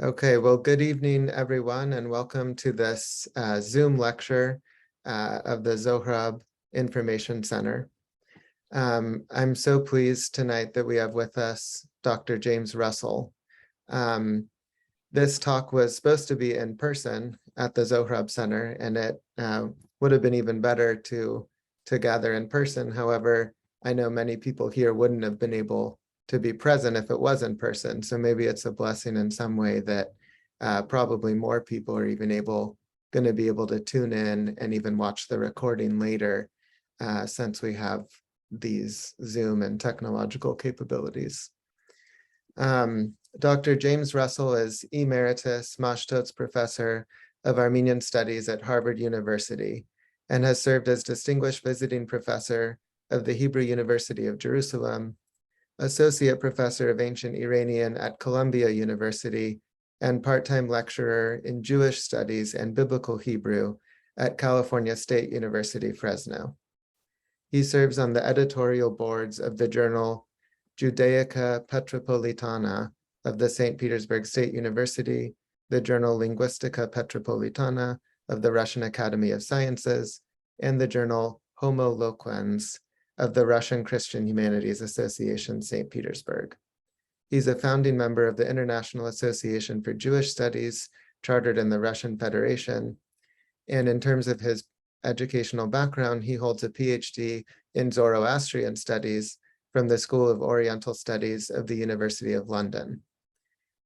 Okay, well, good evening, everyone, and welcome to this Zoom lecture of the Zohrab Information Center. I'm so pleased tonight that we have with us Dr. James Russell. This talk was supposed to be in person at the Zohrab Center, and it would have been even better to gather in person. However, I know many people here wouldn't have been able to be present if it was in person. So maybe it's a blessing in some way that probably more people are even going to be able to tune in and even watch the recording later, since we have these Zoom and technological capabilities. Dr. James Russell is Emeritus Mashtots Professor of Armenian Studies at Harvard University and has served as Distinguished Visiting Professor of the Hebrew University of Jerusalem, Associate Professor of Ancient Iranian at Columbia University, and part-time lecturer in Jewish Studies and Biblical Hebrew at California State University, Fresno. He serves on the editorial boards of the journal Judaica Petropolitana of the St. Petersburg State University, the journal Linguistica Petropolitana of the Russian Academy of Sciences, and the journal Homo Loquens of the Russian Christian Humanities Association, St. Petersburg. He's a founding member of the International Association for Jewish Studies, chartered in the Russian Federation. And in terms of his educational background, he holds a PhD in Zoroastrian Studies from the School of Oriental Studies of the University of London.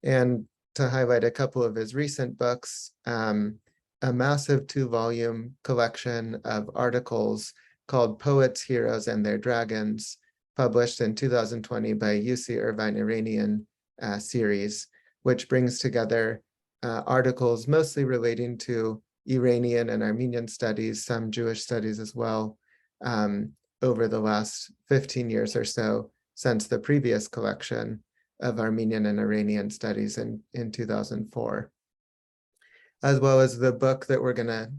And to highlight a couple of his recent books, a massive 2-volume collection of articles called Poets, Heroes, and Their Dragons, published in 2020 by UC Irvine Iranian Series, which brings together articles mostly relating to Iranian and Armenian studies, some Jewish studies as well, over the last 15 years or so since the previous collection of Armenian and Iranian studies in 2004. As well as the book that we're going to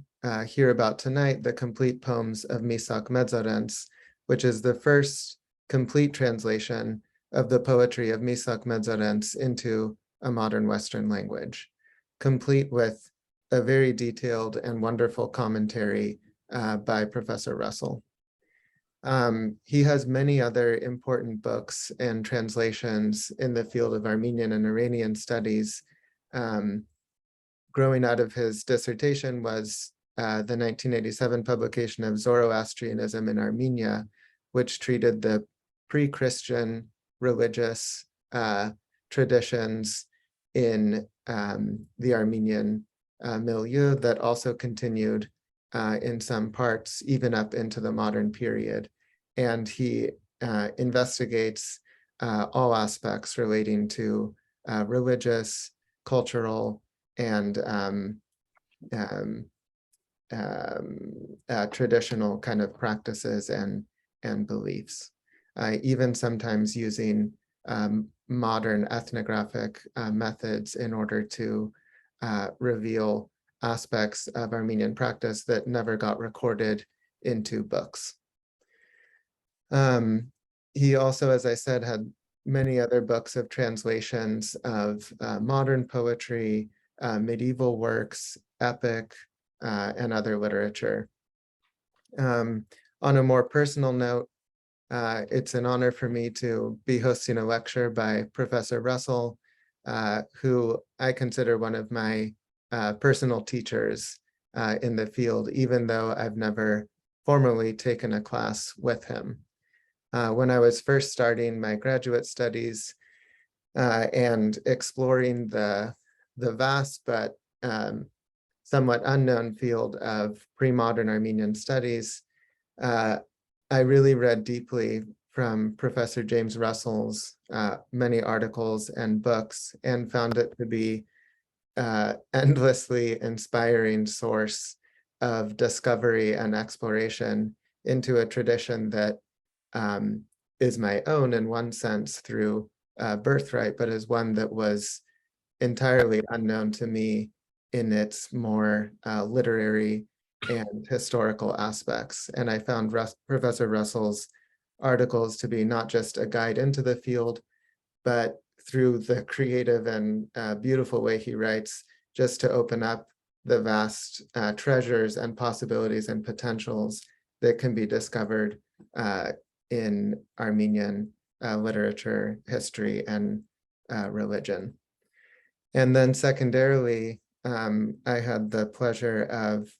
hear about tonight, The Complete Poems of Misak Medzarents, which is the first complete translation of the poetry of Misak Medzarents into a modern Western language, complete with a very detailed and wonderful commentary by Professor Russell. He has many other important books and translations in the field of Armenian and Iranian studies. Growing out of his dissertation was the 1987 publication of Zoroastrianism in Armenia, which treated the pre-Christian religious traditions in the Armenian milieu that also continued in some parts even up into the modern period. And he investigates all aspects relating to religious, cultural, and traditional kind of practices and beliefs, even sometimes using modern ethnographic methods in order to reveal aspects of Armenian practice that never got recorded into books. He also, as I said, had many other books of translations of modern poetry, medieval works, epic, and other literature. On a more personal note, it's an honor for me to be hosting a lecture by Professor Russell, who I consider one of my personal teachers in the field, even though I've never formally taken a class with him. When I was first starting my graduate studies and exploring the vast but somewhat unknown field of pre-modern Armenian studies, I really read deeply from Professor James Russell's many articles and books and found it to be endlessly inspiring source of discovery and exploration into a tradition that is my own in one sense through birthright, but is one that was entirely unknown to me in its more literary and historical aspects. And I found Professor Russell's articles to be not just a guide into the field, but through the creative and beautiful way he writes, just to open up the vast treasures and possibilities and potentials that can be discovered in Armenian literature, history, and religion. And then secondarily, I had the pleasure of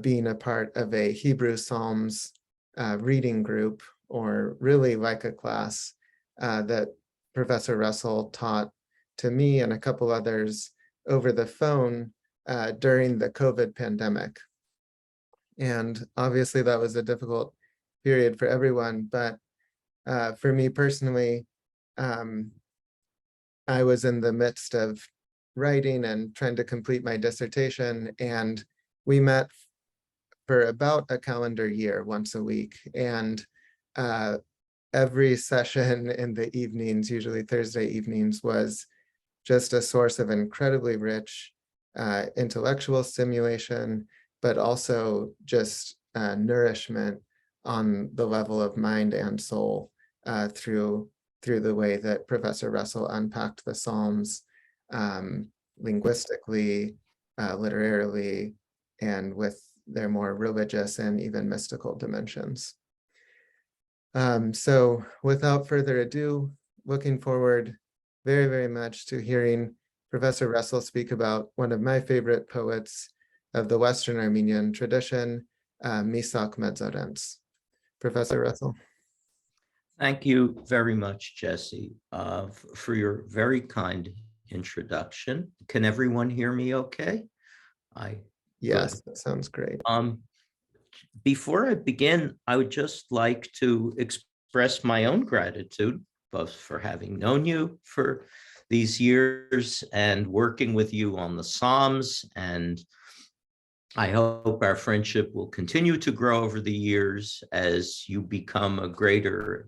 being a part of a Hebrew Psalms reading group, or really like a class that Professor Russell taught to me and a couple others over the phone during the COVID pandemic. And obviously that was a difficult period for everyone, but for me personally, I was in the midst of writing and trying to complete my dissertation, and we met for about a calendar year once a week. And every session in the evenings, usually Thursday evenings, was just a source of incredibly rich intellectual stimulation, but also just nourishment on the level of mind and soul through the way that Professor Russell unpacked the Psalms linguistically, literarily, and with their more religious and even mystical dimensions. So without further ado, looking forward very, very much to hearing Professor Russell speak about one of my favorite poets of the Western Armenian tradition, Misak Medzarents. Professor Russell. Thank you very much, Jesse, for your very kind introduction. Can everyone hear me okay? Yes, good. That sounds great. Before I begin, I would just like to express my own gratitude, both for having known you for these years and working with you on the Psalms. And I hope our friendship will continue to grow over the years as you become a greater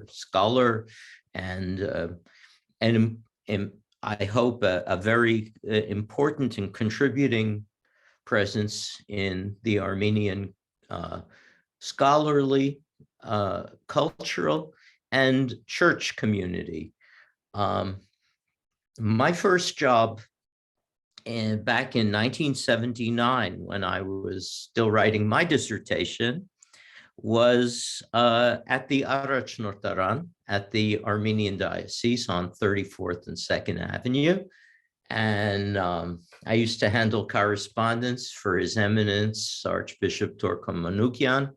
scholar, and I hope a very important and contributing presence in the Armenian scholarly, cultural, and church community. My first job back in 1979, when I was still writing my dissertation, was at the Arachnotaran at the Armenian Diocese on 34th and 2nd Avenue. And I used to handle correspondence for His Eminence, Archbishop Torkom Manukyan,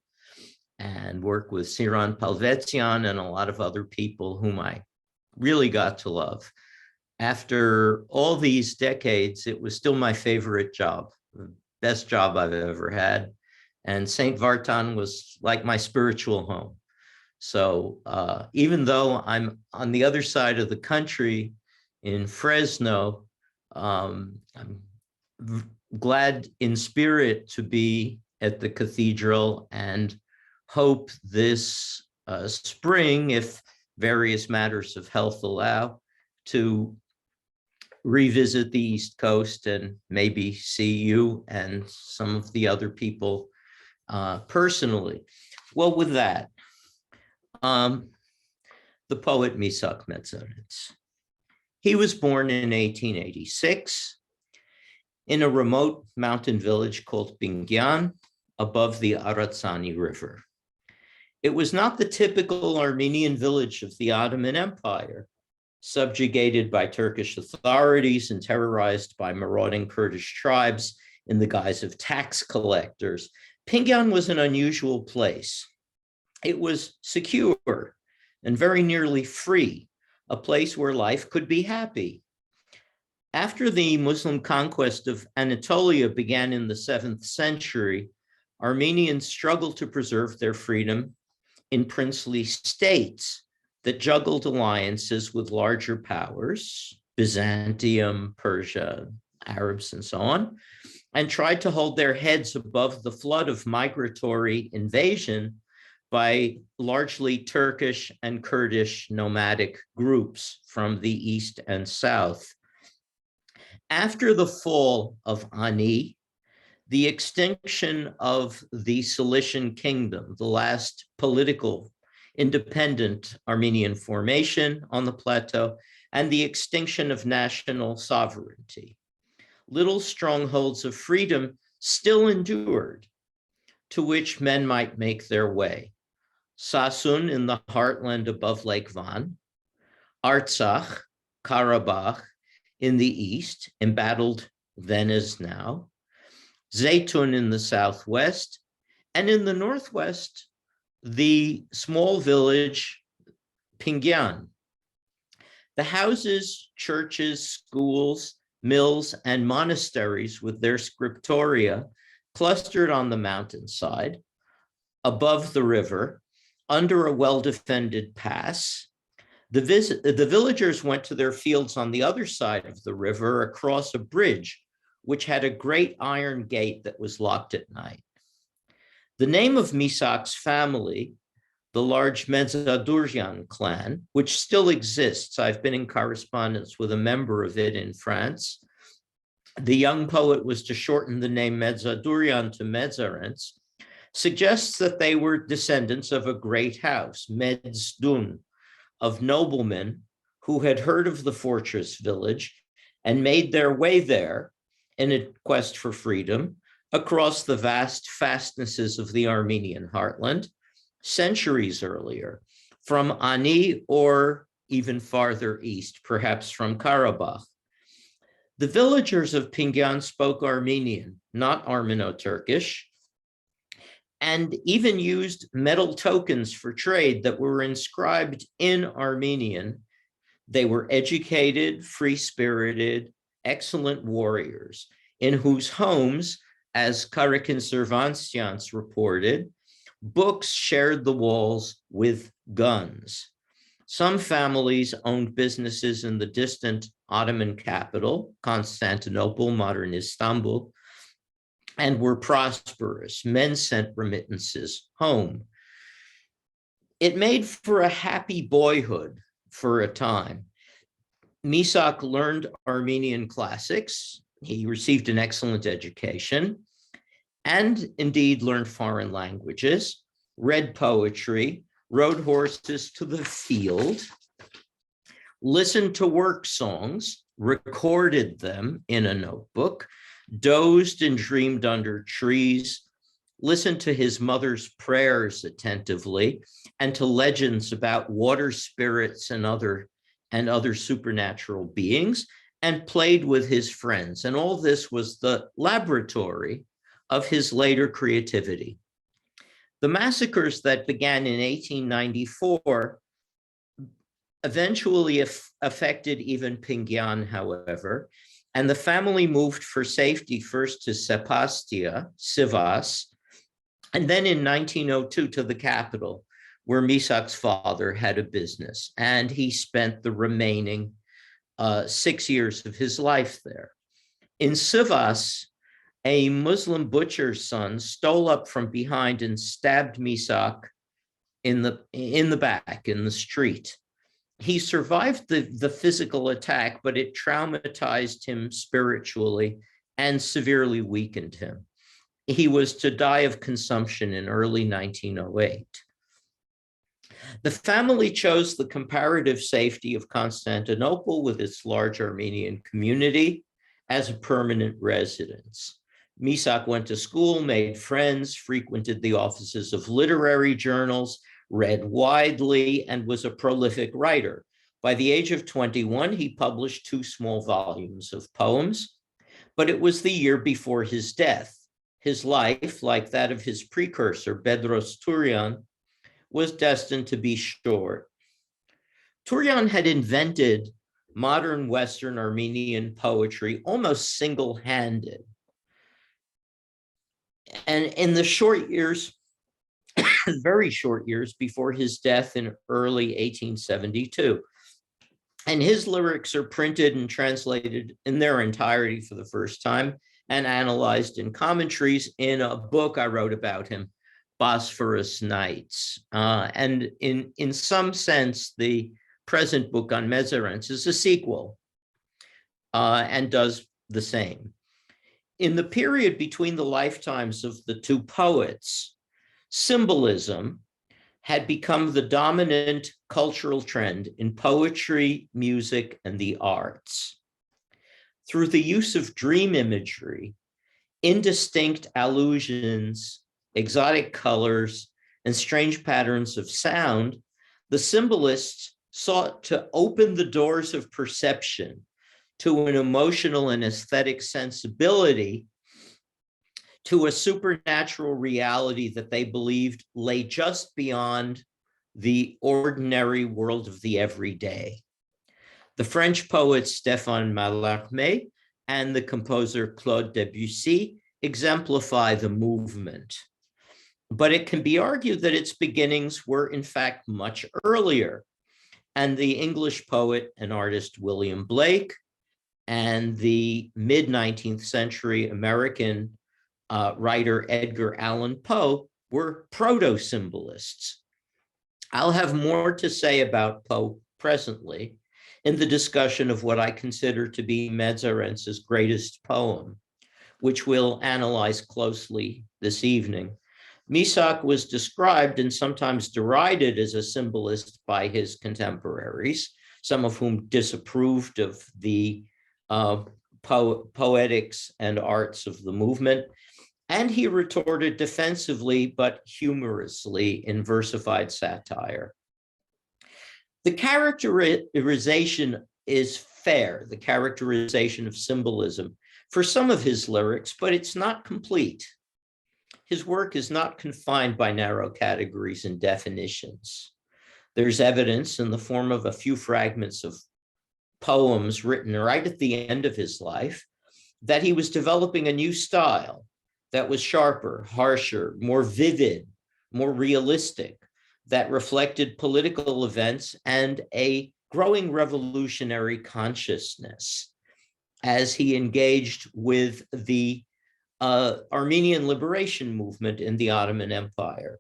and work with Siran Palvetzian and a lot of other people whom I really got to love. After all these decades, it was still my favorite job, the best job I've ever had. And St. Vartan was like my spiritual home. So even though I'm on the other side of the country in Fresno, I'm glad in spirit to be at the cathedral, and hope this spring, if various matters of health allow, to revisit the East Coast and maybe see you and some of the other people personally. Well, with that, the poet Misak Medzarents. He was born in 1886 in a remote mountain village called Bingyan above the Aratsani River. It was not the typical Armenian village of the Ottoman Empire, subjugated by Turkish authorities and terrorized by marauding Kurdish tribes in the guise of tax collectors. Bingyan was an unusual place. It was secure and very nearly free, a place where life could be happy. After the Muslim conquest of Anatolia began in the 7th century, Armenians struggled to preserve their freedom in princely states that juggled alliances with larger powers, Byzantium, Persia, Arabs, and so on, and tried to hold their heads above the flood of migratory invasion by largely Turkish and Kurdish nomadic groups from the east and south. After the fall of Ani, the extinction of the Cilician Kingdom, the last political independent Armenian formation on the plateau, and the extinction of national sovereignty. Little strongholds of freedom still endured, to which men might make their way. Sassoon in the heartland above Lake Van, Artsakh, Karabakh in the east, embattled then as now, Zeytun in the southwest, and in the northwest, the small village Pingyan. The houses, churches, schools, mills, and monasteries with their scriptoria clustered on the mountainside, above the river, under a well-defended pass. The villagers went to their fields on the other side of the river across a bridge, which had a great iron gate that was locked at night. The name of Misak's family, the large Medzarents clan, which still exists, I've been in correspondence with a member of it in France. The young poet was to shorten the name Medzarents to Medzarents, suggests that they were descendants of a great house, Medzdun, of noblemen who had heard of the fortress village and made their way there in a quest for freedom across the vast fastnesses of the Armenian heartland centuries earlier, from Ani or even farther east, perhaps from Karabakh. The villagers of Pingyan spoke Armenian, not Armeno-Turkish, and even used metal tokens for trade that were inscribed in Armenian. They were educated, free-spirited, excellent warriors, in whose homes, as Karakin Servantians reported, books shared the walls with guns. Some families owned businesses in the distant Ottoman capital, Constantinople, modern Istanbul, and were prosperous. Men sent remittances home. It made for a happy boyhood for a time. Misak learned Armenian classics. He received an excellent education and indeed learned foreign languages, read poetry, rode horses to the field, listened to work songs, recorded them in a notebook, dozed and dreamed under trees, listened to his mother's prayers attentively, and to legends about water spirits and other supernatural beings, and played with his friends. And all this was the laboratory of his later creativity. The massacres that began in 1894 eventually affected even Pingyan, however, and the family moved for safety first to Sepastia, Sivas, and then in 1902 to the capital, where Misak's father had a business, and he spent the remaining 6 years of his life there. In Sivas, a Muslim butcher's son stole up from behind and stabbed Misak in the back, in the street. He survived the physical attack, but it traumatized him spiritually and severely weakened him. He was to die of consumption in early 1908. The family chose the comparative safety of Constantinople with its large Armenian community as a permanent residence. Misak went to school, made friends, frequented the offices of literary journals, read widely, and was a prolific writer. By the age of 21, he published 2 small volumes of poems, but it was the year before his death. His life, like that of his precursor, Bedros Turian, was destined to be short. Turian had invented modern Western Armenian poetry almost single-handed. And in the short years, very short years before his death in early 1872. And his lyrics are printed and translated in their entirety for the first time and analyzed in commentaries in a book I wrote about him, Bosphorus Nights. And in some sense, the present book on Medzarents is a sequel and does the same. In the period between the lifetimes of the 2 poets, symbolism had become the dominant cultural trend in poetry, music, and the arts. Through the use of dream imagery, indistinct allusions, exotic colors, and strange patterns of sound, the symbolists sought to open the doors of perception to an emotional and aesthetic sensibility, to a supernatural reality that they believed lay just beyond the ordinary world of the everyday. The French poet Stéphane Mallarmé and the composer Claude Debussy exemplify the movement. But it can be argued that its beginnings were in fact much earlier. And the English poet and artist William Blake and the mid-19th century American writer Edgar Allan Poe were proto-symbolists. I'll have more to say about Poe presently in the discussion of what I consider to be Medzarents' greatest poem, which we'll analyze closely this evening. Misak was described and sometimes derided as a symbolist by his contemporaries, some of whom disapproved of the poetics and arts of the movement. And he retorted defensively, but humorously in versified satire. The characterization is fair, the characterization of symbolism for some of his lyrics, but it's not complete. His work is not confined by narrow categories and definitions. There's evidence in the form of a few fragments of poems written right at the end of his life that he was developing a new style that was sharper, harsher, more vivid, more realistic, that reflected political events and a growing revolutionary consciousness as he engaged with the Armenian liberation movement in the Ottoman Empire.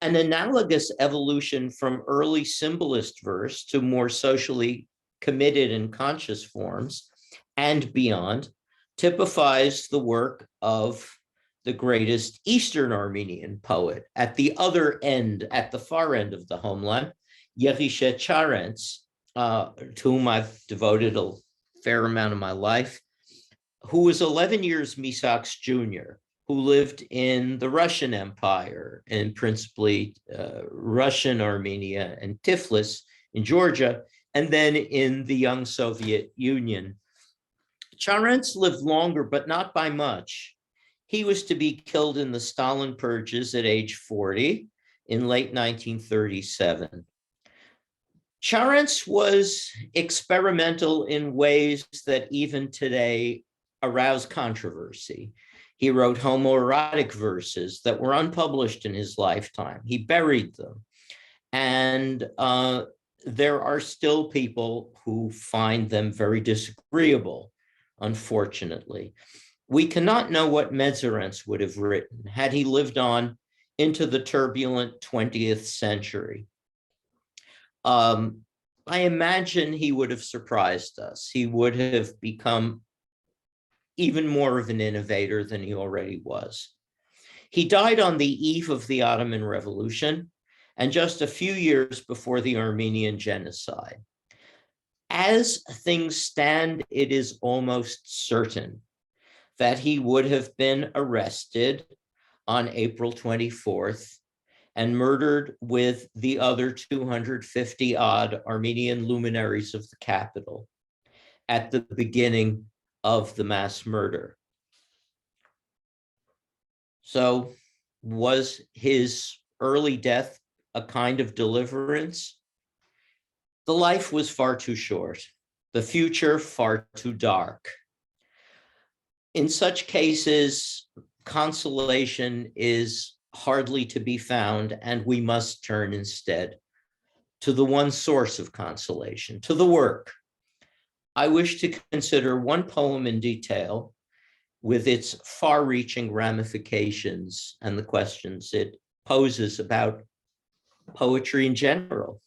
An analogous evolution from early symbolist verse to more socially committed and conscious forms and beyond typifies the work of the greatest Eastern Armenian poet at the other end, at the far end of the homeland, Misak Medzarents, to whom I've devoted a fair amount of my life, who was 11 years Misak's junior, who lived in the Russian Empire and principally Russian Armenia and Tiflis in Georgia, and then in the young Soviet Union. Medzarents lived longer, but not by much. He was to be killed in the Stalin purges at age 40 in late 1937. Medzarents was experimental in ways that even today arouse controversy. He wrote homoerotic verses that were unpublished in his lifetime. He buried them. And there are still people who find them very disagreeable, unfortunately. We cannot know what Medzarents would have written had he lived on into the turbulent 20th century. I imagine he would have surprised us. He would have become even more of an innovator than he already was. He died on the eve of the Ottoman Revolution and just a few years before the Armenian genocide. As things stand, it is almost certain that he would have been arrested on April 24th and murdered with the other 250 odd Armenian luminaries of the capital at the beginning of the mass murder. So was his early death a kind of deliverance? The life was far too short, the future far too dark. In such cases, consolation is hardly to be found, and we must turn instead to the one source of consolation, to the work. I wish to consider one poem in detail with its far-reaching ramifications and the questions it poses about poetry in general.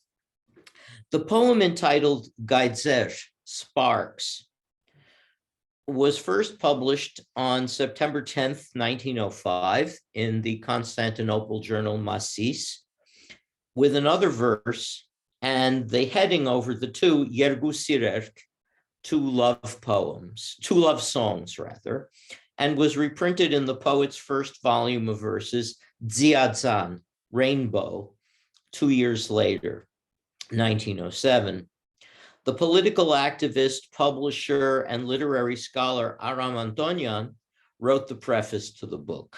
The poem entitled Gaidzer, Sparks, was first published on September 10th, 1905 in the Constantinople journal Masis, with another verse and the heading over the two, Yergu Sirerk, two love songs rather, and was reprinted in the poet's first volume of verses, Dziadzan, Rainbow, 2 years later, 1907. The political activist, publisher, and literary scholar Aram Antonian wrote the preface to the book.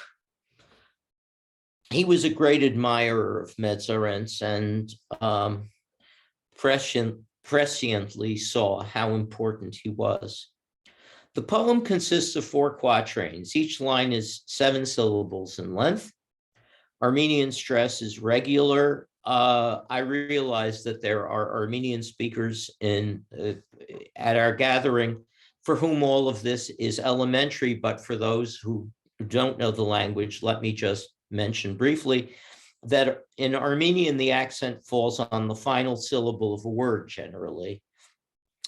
He was a great admirer of Medzarents and presciently saw how important he was. The poem consists of 4 quatrains. Each line is 7 syllables in length. Armenian stress is regular. I realize that there are Armenian speakers at our gathering for whom all of this is elementary, but for those who don't know the language, let me just mention briefly that in Armenian, the accent falls on the final syllable of a word generally,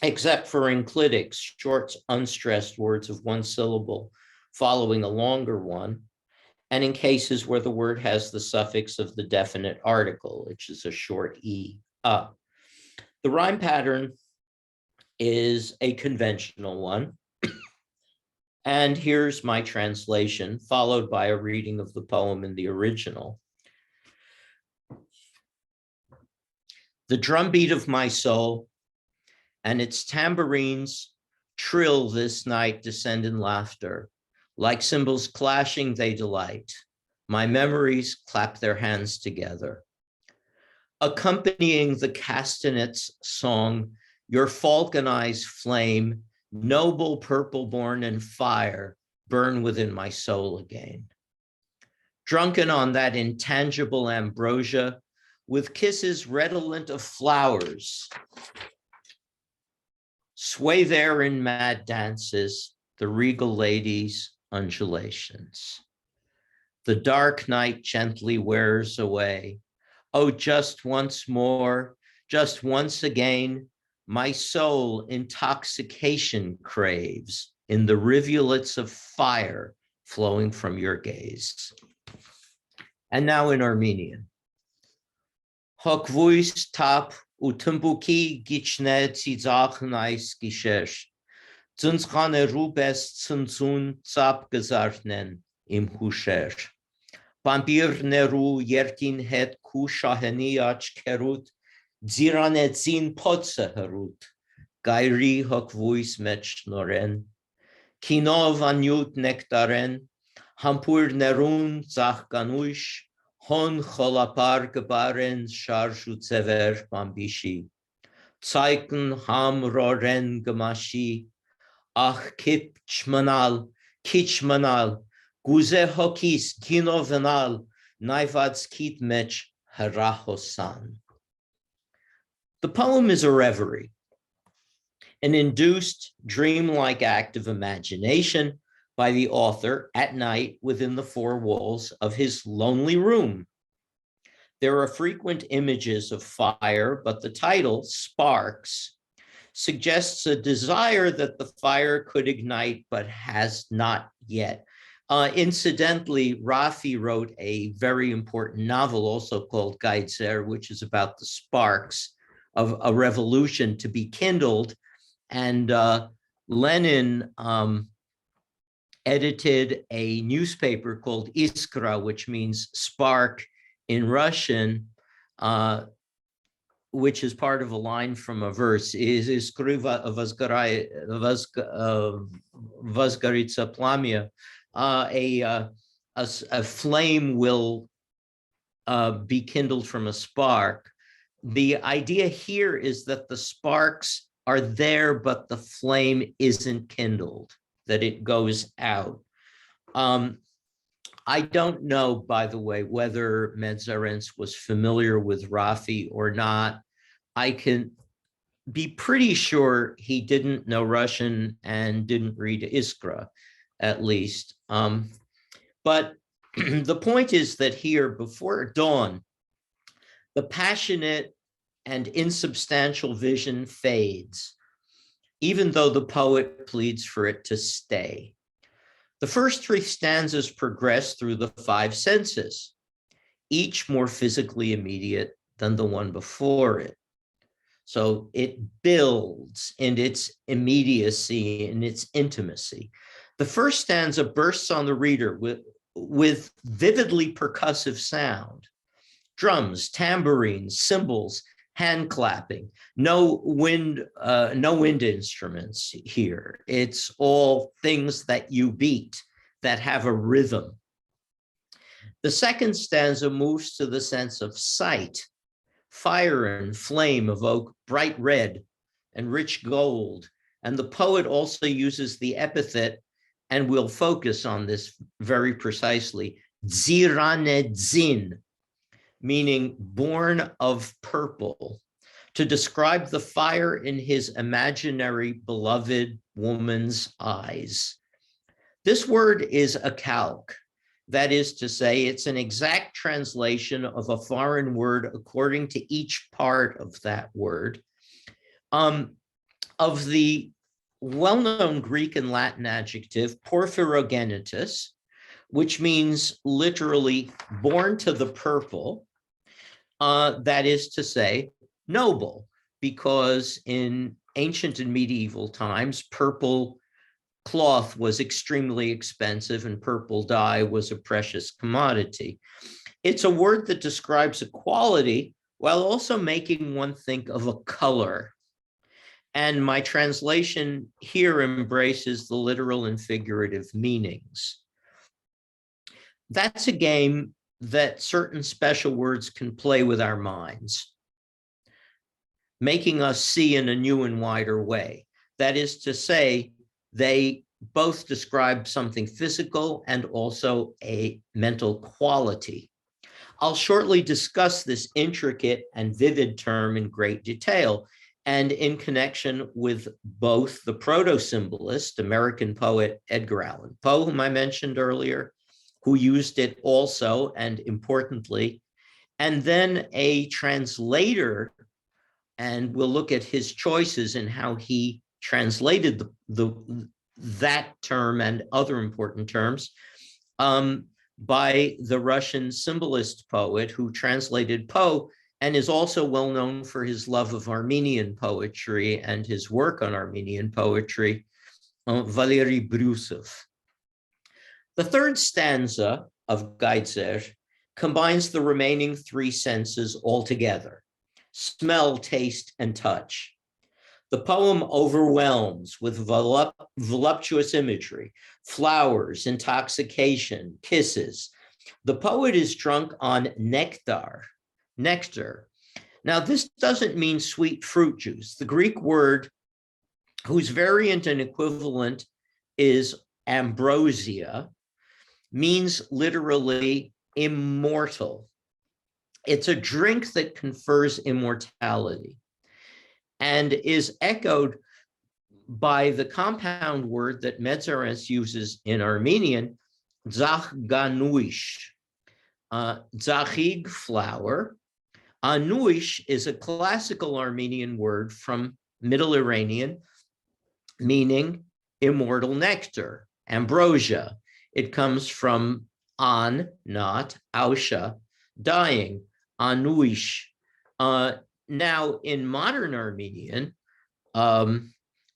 except for enclitics, short, unstressed words of 1 syllable following a longer one, and in cases where the word has the suffix of the definite article, which is a short e, a. The rhyme pattern is a conventional one. And here's my translation, followed by a reading of the poem in the original. The drumbeat of my soul and its tambourines trill this night descend in laughter. Like cymbals clashing, they delight. My memories clap their hands together. Accompanying the castanet's song, your falcon eyes flame, noble purple born in fire, burn within my soul again. Drunken on that intangible ambrosia, with kisses redolent of flowers, sway there in mad dances, the regal ladies' undulations. The dark night gently wears away. Oh, just once more, just once again, my soul intoxication craves in the rivulets of fire flowing from your gaze. And now in Armenian. Hokvuis tap utumbuki gichne tzizach nais gishesh. Zunskane rubes zunzun tzap gazarnen im husher. Pampir neru yerkin het ku shaheni ach kerut. Dziranetsin potse harut. Gairi hokvuis mech noren. Kinov anyut nektaren. Hampur nerun zach ganush. Hon cholapar gebaren sharshu tsever pambishi. Zeiken ham roren gemashi. Ach kip chmanal, kichmanal. Guze hokis kinovanal. Naivats kitmech harahosan. The poem is a reverie, an induced dreamlike act of imagination by the author at night within the 4 walls of his lonely room. There are frequent images of fire, but the title, Sparks, suggests a desire that the fire could ignite, but has not yet. Incidentally, Rafi wrote a very important novel also called Gaitzer, which is about the sparks of a revolution to be kindled. And Lenin edited a newspaper called Iskra, which means spark in Russian, which is part of a line from a verse, is Iskriva Vazgaritsa Plamia. A flame will be kindled from a spark. The idea here is that the sparks are there, but the flame isn't kindled, that it goes out. I don't know, by the way, whether Medzarents was familiar with Rafi or not. I can be pretty sure he didn't know Russian and didn't read Iskra, at least. But the point is that here, before dawn, the passionate and insubstantial vision fades, even though the poet pleads for it to stay. The first 3 stanzas progress through the 5 senses, each more physically immediate than the one before it. So it builds in its immediacy and its intimacy. The first stanza bursts on the reader with vividly percussive sound. Drums, tambourines, cymbals, hand clapping, no wind instruments here. It's all things that you beat that have a rhythm. The second stanza moves to the sense of sight. Fire and flame evoke bright red and rich gold. And the poet also uses the epithet, and we'll focus on this very precisely, Dziranedzin, meaning born of purple, to describe the fire in his imaginary beloved woman's eyes. This word is a calque. That is to say, it's an exact translation of a foreign word according to each part of that word. Of the well-known Greek and Latin adjective porphyrogenitus, which means literally born to the purple, that is to say, noble, because in ancient and medieval times, purple cloth was extremely expensive and purple dye was a precious commodity. It's a word that describes a quality while also making one think of a color. And my translation here embraces the literal and figurative meanings. That's a game that certain special words can play with our minds, making us see in a new and wider way. That is to say, they both describe something physical and also a mental quality. I'll shortly discuss this intricate and vivid term in great detail, and in connection with both the proto-symbolist, American poet Edgar Allan Poe, whom I mentioned earlier, who used it also and importantly, and then a translator, and we'll look at his choices and how he translated that term and other important terms by the Russian symbolist poet who translated Poe and is also well known for his love of Armenian poetry and his work on Armenian poetry, Valery Brusov. The third stanza of Gaidzer combines the remaining three senses altogether: smell, taste, and touch. The poem overwhelms with voluptuous imagery, flowers, intoxication, kisses. The poet is drunk on nectar. Now, this doesn't mean sweet fruit juice. The Greek word, whose variant and equivalent is ambrosia, means literally immortal. It's a drink that confers immortality and is echoed by the compound word that Medzarents uses in Armenian, zachganuish, zachig, flower. Anuish is a classical Armenian word from Middle Iranian, meaning immortal nectar, ambrosia. It comes from an, not, ausha, dying, anuish. Now, in modern Armenian,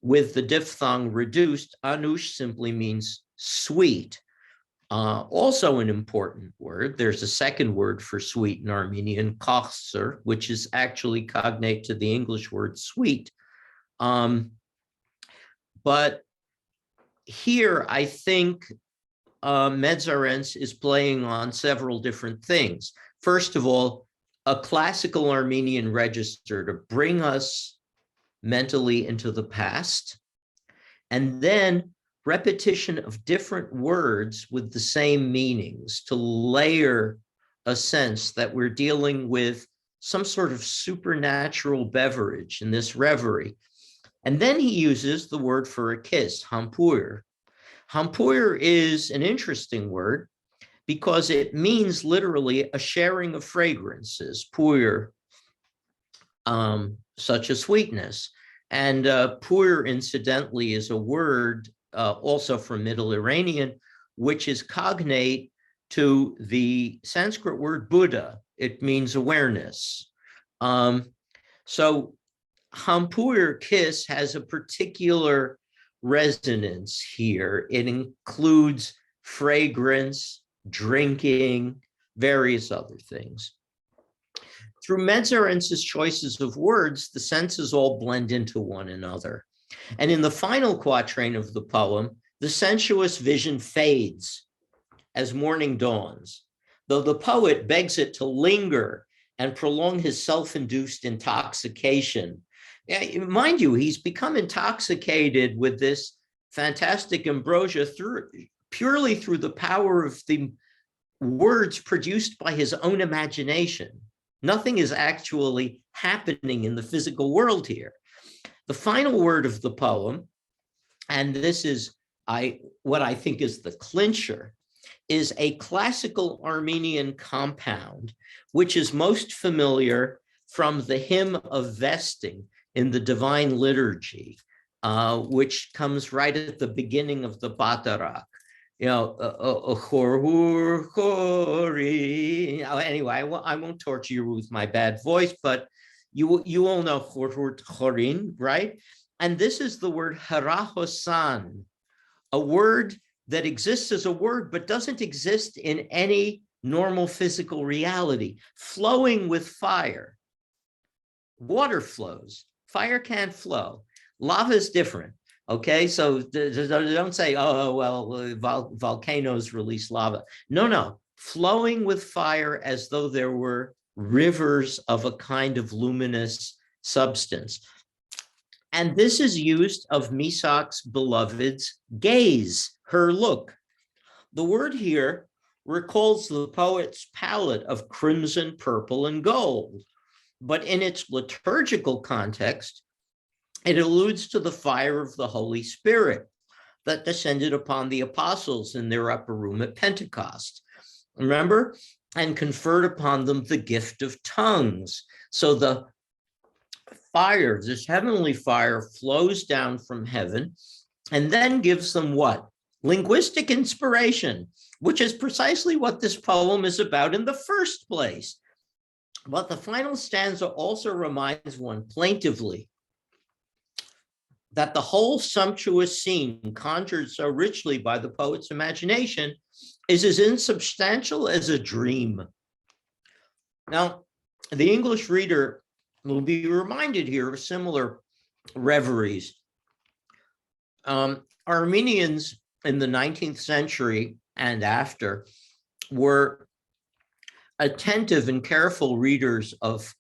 with the diphthong reduced, anush simply means sweet. Also an important word. There's a second word for sweet in Armenian, kochser, which is actually cognate to the English word sweet. But here, I think Medzarents is playing on several different things. First of all, a classical Armenian register to bring us mentally into the past, and then repetition of different words with the same meanings to layer a sense that we're dealing with some sort of supernatural beverage in this reverie. And then he uses the word for a kiss, hampur. Hampur is an interesting word because it means literally a sharing of fragrances, pur, such as sweetness. And pur, incidentally, is a word also from Middle Iranian, which is cognate to the Sanskrit word Buddha. It means awareness. So Hampur kiss has a particular resonance here. It includes fragrance, drinking, various other things. Through Medzarents' choices of words, the senses all blend into one another. And in the final quatrain of the poem, the sensuous vision fades as morning dawns, though the poet begs it to linger and prolong his self-induced intoxication. Mind you, he's become intoxicated with this fantastic ambrosia purely through the power of the words produced by his own imagination. Nothing is actually happening in the physical world here. The final word of the poem, and this is what I think is the clincher, is a classical Armenian compound, which is most familiar from the hymn of vesting in the Divine Liturgy, which comes right at the beginning of the Batarak. Anyway, I won't torture you with my bad voice, but you all know chorin, right? And this is the word harahosan, a word that exists as a word, but doesn't exist in any normal physical reality, flowing with fire. Water flows, fire can't flow. Lava is different. Okay, so don't say, oh, well, volcanoes release lava. No, flowing with fire as though there were rivers of a kind of luminous substance. And this is used of Misak's beloved's gaze, her look. The word here recalls the poet's palette of crimson, purple, and gold. But in its liturgical context, it alludes to the fire of the Holy Spirit that descended upon the apostles in their upper room at Pentecost. Remember? And conferred upon them the gift of tongues. So the fire, this heavenly fire, flows down from heaven and then gives them what? Linguistic inspiration, which is precisely what this poem is about in the first place. But the final stanza also reminds one plaintively that the whole sumptuous scene conjured so richly by the poet's imagination is as insubstantial as a dream. Now, the English reader will be reminded here of similar reveries. Armenians in the 19th century and after were attentive and careful readers of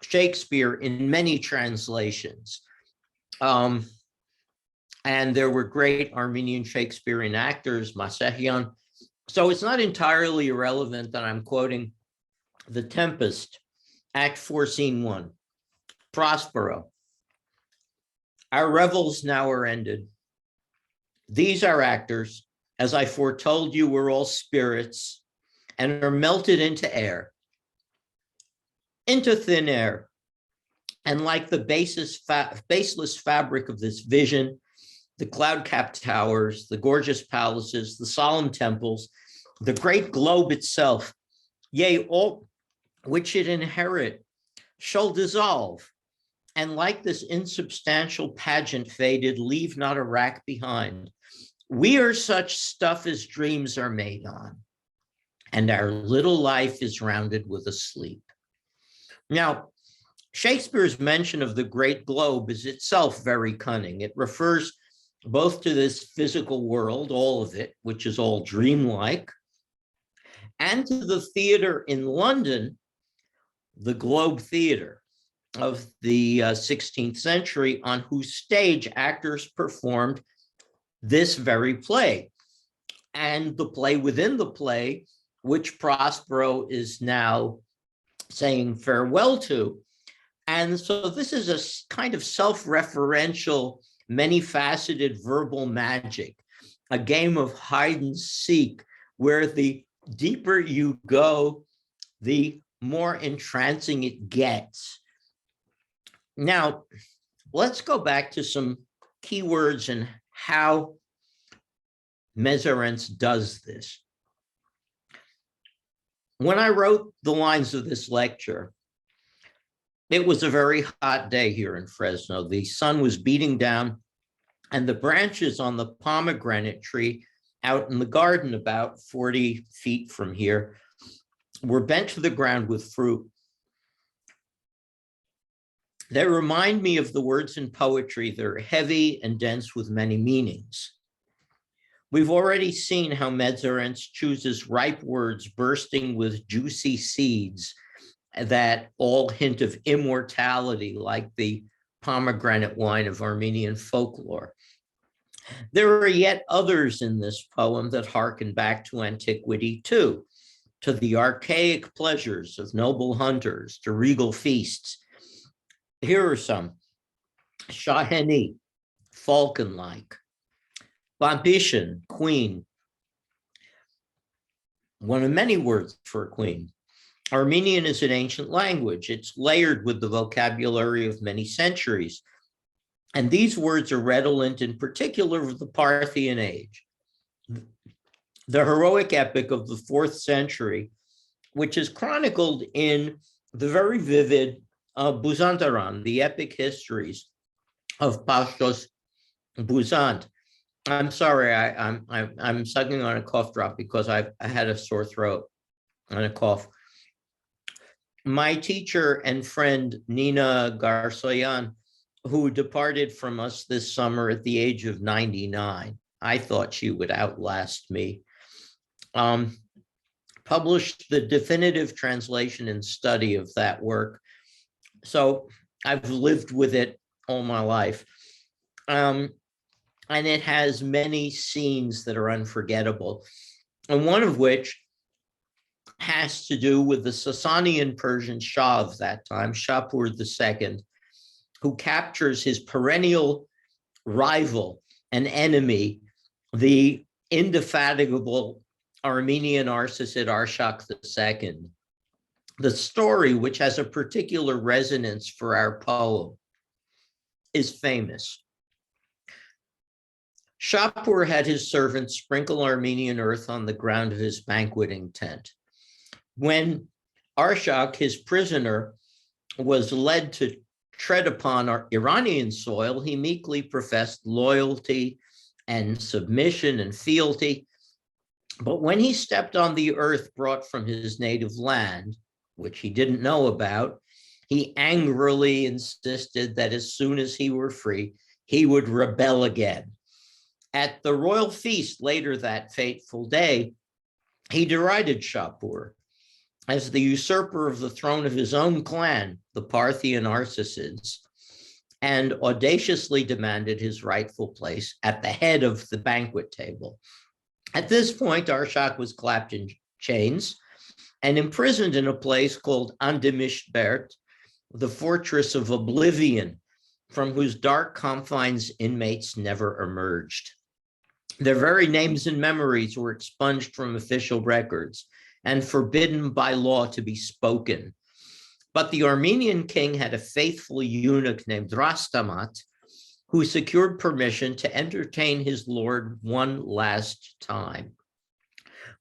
Shakespeare in many translations. And there were great Armenian Shakespearean actors, Masehian. So it's not entirely irrelevant that I'm quoting The Tempest, Act 4, Scene 1. Prospero. Our revels now are ended. These are actors, as I foretold you, were all spirits and are melted into air, into thin air. And like the baseless fabric of this vision, the cloud-capped towers, the gorgeous palaces, the solemn temples, the great globe itself, yea, all which it inherit, shall dissolve, and like this insubstantial pageant faded, leave not a rack behind. We are such stuff as dreams are made on, and our little life is rounded with a sleep. Now, Shakespeare's mention of the great globe is itself very cunning. It refers both to this physical world, all of it, which is all dreamlike, and to the theater in London, the Globe Theater of the 16th century, on whose stage actors performed this very play, and the play within the play, which Prospero is now saying farewell to. And so this is a kind of self-referential, many-faceted verbal magic, a game of hide and seek, where the deeper you go, the more entrancing it gets. Now, let's go back to some keywords and how Medzarents does this. When I wrote the lines of this lecture, It was a very hot day here in Fresno. The sun was beating down, and the branches on the pomegranate tree out in the garden about 40 feet from here were bent to the ground with fruit. They remind me of the words in poetry that are heavy and dense with many meanings. We've already seen how Medzarents chooses ripe words bursting with juicy seeds that all hint of immortality, like the pomegranate wine of Armenian folklore. There are yet others in this poem that harken back to antiquity too, to the archaic pleasures of noble hunters, to regal feasts. Here are some: Shaheni, falcon-like; Bambishan, queen, one of many words for a queen. Armenian is an ancient language. It's layered with the vocabulary of many centuries. And these words are redolent in particular of the Parthian age, the heroic epic of the 4th century, which is chronicled in the very vivid Buzandaran, the epic histories of Pashtos Buzand. I'm sorry, I'm sucking on a cough drop because I had a sore throat and a cough. My teacher and friend, Nina Garsoyan, who departed from us this summer at the age of 99, I thought she would outlast me, published the definitive translation and study of that work. So I've lived with it all my life. And it has many scenes that are unforgettable, and one of which has to do with the Sasanian Persian Shah of that time, Shapur II, who captures his perennial rival and enemy, the indefatigable Armenian Arsacid Arshak II. The story, which has a particular resonance for our poem, is famous. Shapur had his servants sprinkle Armenian earth on the ground of his banqueting tent. When Arshak, his prisoner, was led to tread upon our Iranian soil, he meekly professed loyalty and submission and fealty. But when he stepped on the earth brought from his native land, which he didn't know about, he angrily insisted that as soon as he were free, he would rebel again. At the royal feast later that fateful day, he derided Shapur as the usurper of the throne of his own clan, the Parthian Arsacids, and audaciously demanded his rightful place at the head of the banquet table. At this point, Arshak was clapped in chains and imprisoned in a place called Andimishbert, the fortress of oblivion, from whose dark confines inmates never emerged. Their very names and memories were expunged from official records and forbidden by law to be spoken. But the Armenian king had a faithful eunuch named Rastamat, who secured permission to entertain his lord one last time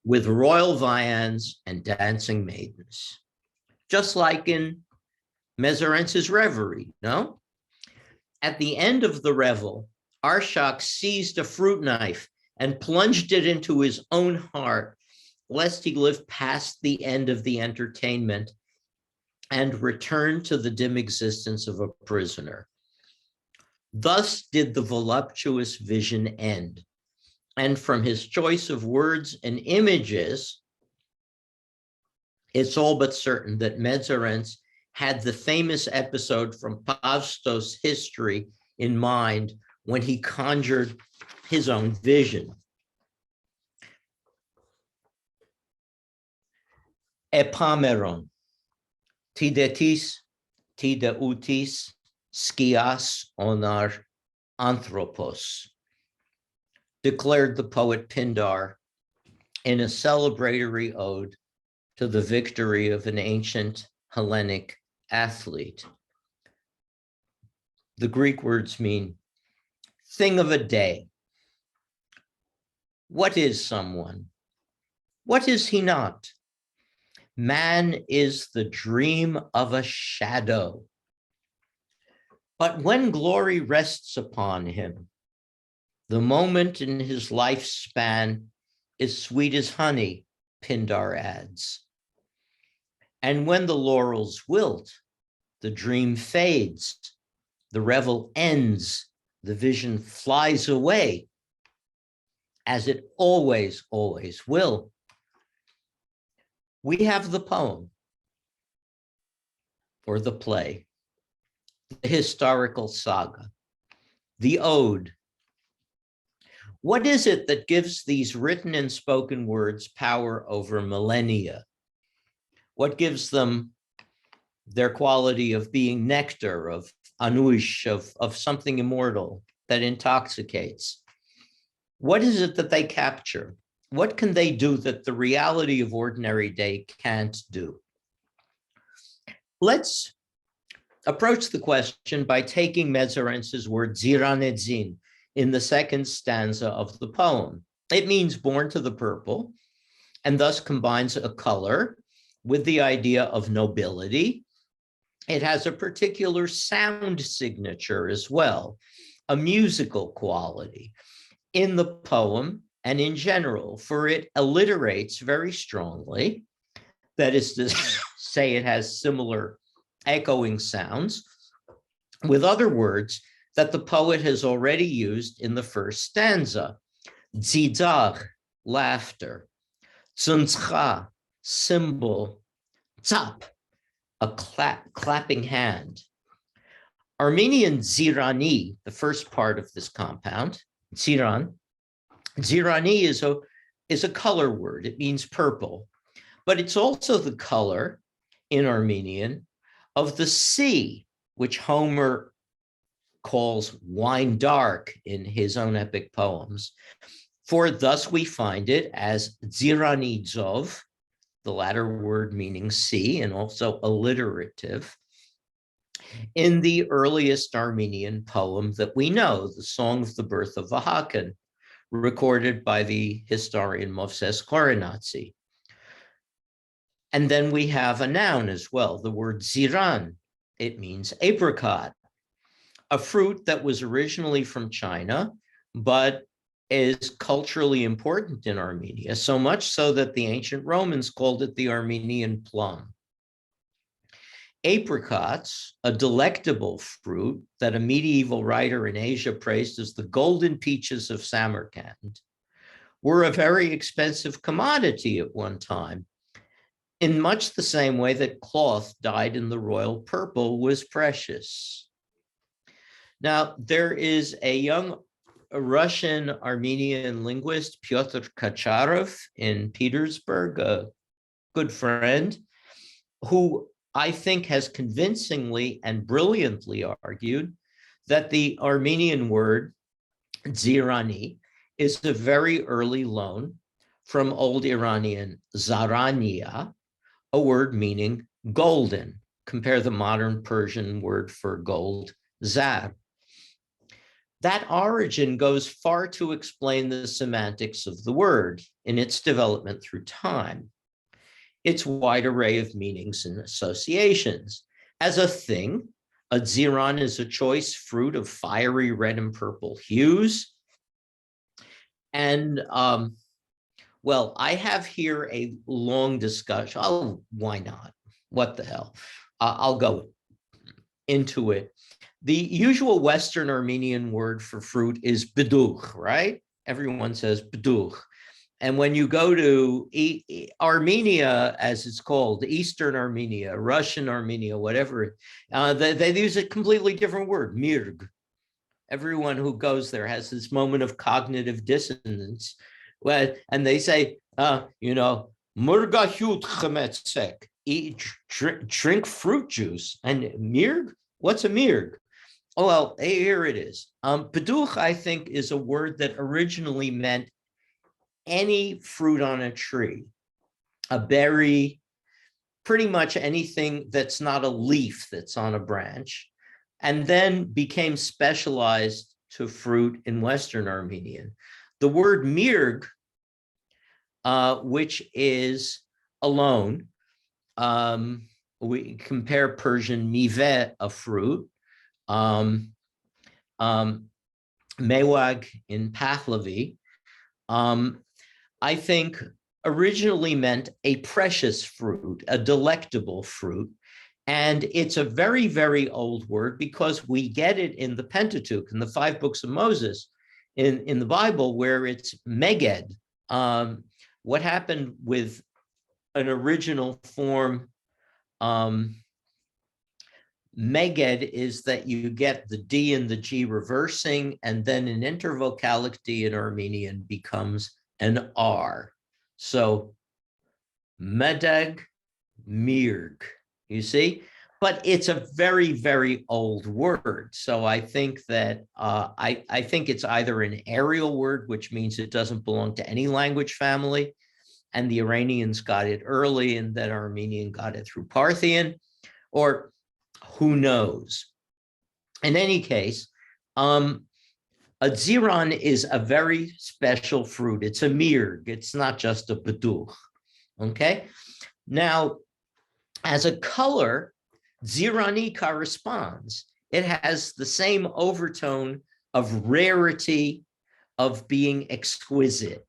with royal viands and dancing maidens, just like in Medzarents' reverie, no? At the end of the revel, Arshak seized a fruit knife and plunged it into his own heart, lest he live past the end of the entertainment and return to the dim existence of a prisoner. Thus did the voluptuous vision end. And from his choice of words and images, it's all but certain that Medzarents had the famous episode from Pavstos' history in mind when he conjured his own vision. Epameron, tidetis, tideutis, skias onar anthropos, declared the poet Pindar in a celebratory ode to the victory of an ancient Hellenic athlete. The Greek words mean thing of a day. What is someone? What is he not? Man is the dream of a shadow, But when glory rests upon him, the moment in his lifespan is sweet as honey, Pindar adds. And when the laurels wilt, the dream fades, the revel ends, the vision flies away, as it always, always will. We have the poem, or the play, the historical saga, the ode. What is it that gives these written and spoken words power over millennia? What gives them their quality of being nectar, of anush, of something immortal that intoxicates? What is it that they capture? What can they do that the reality of ordinary day can't do? Let's approach the question by taking Medzarents' word ziranedzin in the second stanza of the poem. It means born to the purple, and thus combines a color with the idea of nobility. It has a particular sound signature as well, a musical quality in the poem and in general, for it alliterates very strongly. That is to say, it has similar echoing sounds with other words that the poet has already used in the first stanza. Dzidzach, laughter. Tzuntzcha, symbol. Tzap, a clapping hand. Armenian zirani, the first part of this compound, ziran. Zirani is a color word. It means purple, but it's also the color in Armenian of the sea, which Homer calls wine dark in his own epic poems. For thus we find it as ziranidzov, the latter word meaning sea and also alliterative, in the earliest Armenian poem that we know, the Song of the Birth of Vahakan, recorded by the historian Movses Khorenatsi. And then we have a noun as well, the word ziran. It means apricot, a fruit that was originally from China, but is culturally important in Armenia, so much so that the ancient Romans called it the Armenian plum. Apricots, a delectable fruit that a medieval writer in Asia praised as the golden peaches of Samarkand, were a very expensive commodity at one time, in much the same way that cloth dyed in the royal purple was precious. Now, there is a young Russian Armenian linguist, Pyotr Kacharov, in Petersburg, a good friend, who I think has convincingly and brilliantly argued that the Armenian word zirani is a very early loan from Old Iranian zarania, a word meaning golden. Compare the modern Persian word for gold, zar. That origin goes far to explain the semantics of the word in its development through time, its wide array of meanings and associations. As a thing, a ziran is a choice fruit of fiery red and purple hues. And well, I have here a long discussion. Oh, why not? What the hell? I'll go into it. The usual Western Armenian word for fruit is beduch, right? Everyone says beduch. And when you go to Armenia, as it's called, Eastern Armenia, Russian Armenia, whatever, they use a completely different word, mirg. Everyone who goes there has this moment of cognitive dissonance. And they say, murga hyut chemetsek, drink fruit juice. And mirg? What's a mirg? Oh, well, here it is. Beduch, I think, is a word that originally meant any fruit on a tree, a berry, pretty much anything that's not a leaf that's on a branch, and then became specialized to fruit in Western Armenian. The word mirg, which is alone, we compare Persian mive, a fruit, um, Mewag in Pahlavi, I think originally meant a precious fruit, a delectable fruit. And it's a very, very old word because we get it in the Pentateuch, in the 5 books of Moses, in the Bible, where it's Meged. What happened with an original form, Meged, is that you get the D and the G reversing, and then an intervocalic D in Armenian becomes an R. So Medeg, Mirg, you see? But it's a very, very old word. So I think that I think it's either an aerial word, which means it doesn't belong to any language family, and the Iranians got it early, and then Armenian got it through Parthian, or who knows? In any case, a ziran is a very special fruit. It's a mirg. It's not just a beduch. Okay. Now, as a color, zirani corresponds. It has the same overtone of rarity, of being exquisite.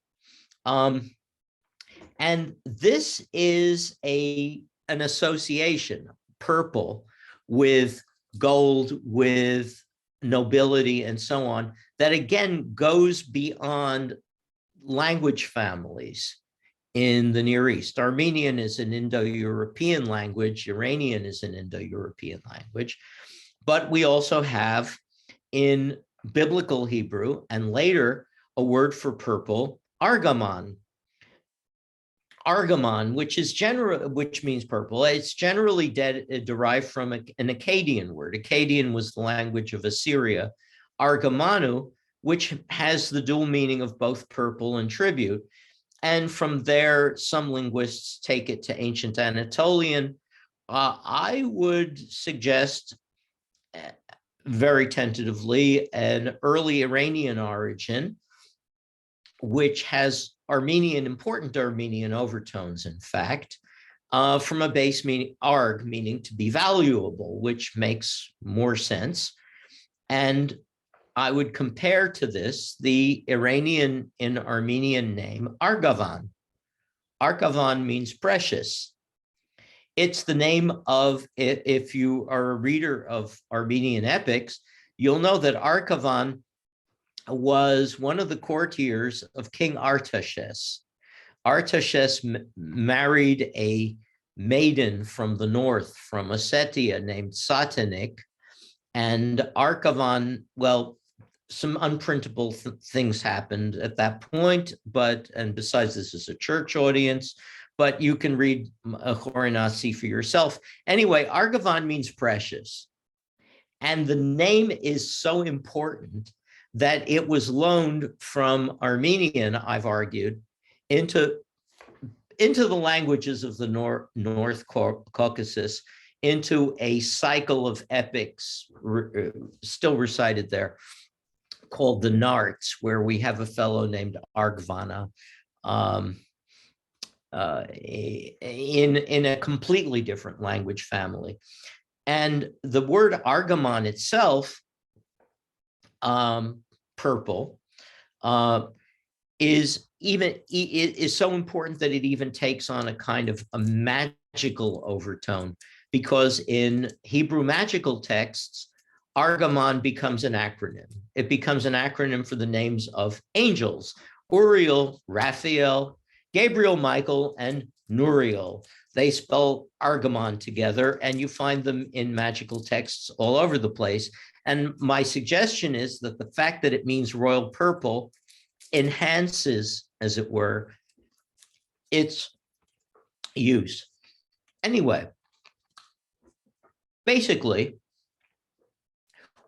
And this is an association, purple, with gold, with nobility, and so on, that again goes beyond language families in the Near East. Armenian is an Indo-European language. Iranian is an Indo-European language. But we also have in biblical Hebrew and later a word for purple, argamon. Argamon, which means purple. It's generally derived from an Akkadian word. Akkadian was the language of Assyria. Argamanu, which has the dual meaning of both purple and tribute. And from there, some linguists take it to ancient Anatolian. I would suggest, very tentatively, an early Iranian origin, which has important Armenian overtones, in fact, from a base meaning, arg, meaning to be valuable, which makes more sense. And I would compare to this the Iranian in Armenian name, Argavan. Argavan means precious. It's the name of, if you are a reader of Armenian epics, you'll know that Argavan was one of the courtiers of King Artaxerxes. Artaxerxes married a maiden from the north, from Ossetia, named Satanik, and Argavan, well, some unprintable things happened at that point, and besides, this is a church audience, but you can read Chorinasi for yourself. Anyway, Argavan means precious. And the name is so important that it was loaned from Armenian, I've argued, into the languages of the North Caucasus, into a cycle of epics still recited there, called the Narts, where we have a fellow named Argvana in a completely different language family. And the word Argamon itself, purple, is so important that it even takes on a kind of a magical overtone, because in Hebrew magical texts, Argamon becomes an acronym. It becomes an acronym for the names of angels: Uriel, Raphael, Gabriel, Michael, and Nuriel. They spell Argamon together, and you find them in magical texts all over the place. And my suggestion is that the fact that it means royal purple enhances, as it were, its use. Anyway, basically,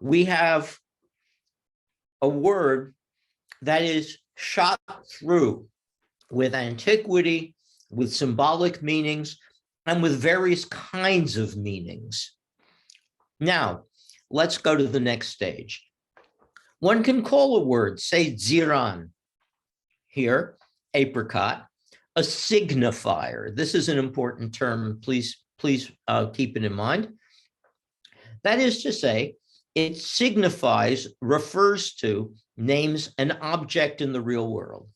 we have a word that is shot through with antiquity, with symbolic meanings, and with various kinds of meanings. Now, let's go to the next stage. One can call a word, say ziran, here, apricot, a signifier. This is an important term. Please keep it in mind. That is to say, It signifies, refers to, names an object in the real world.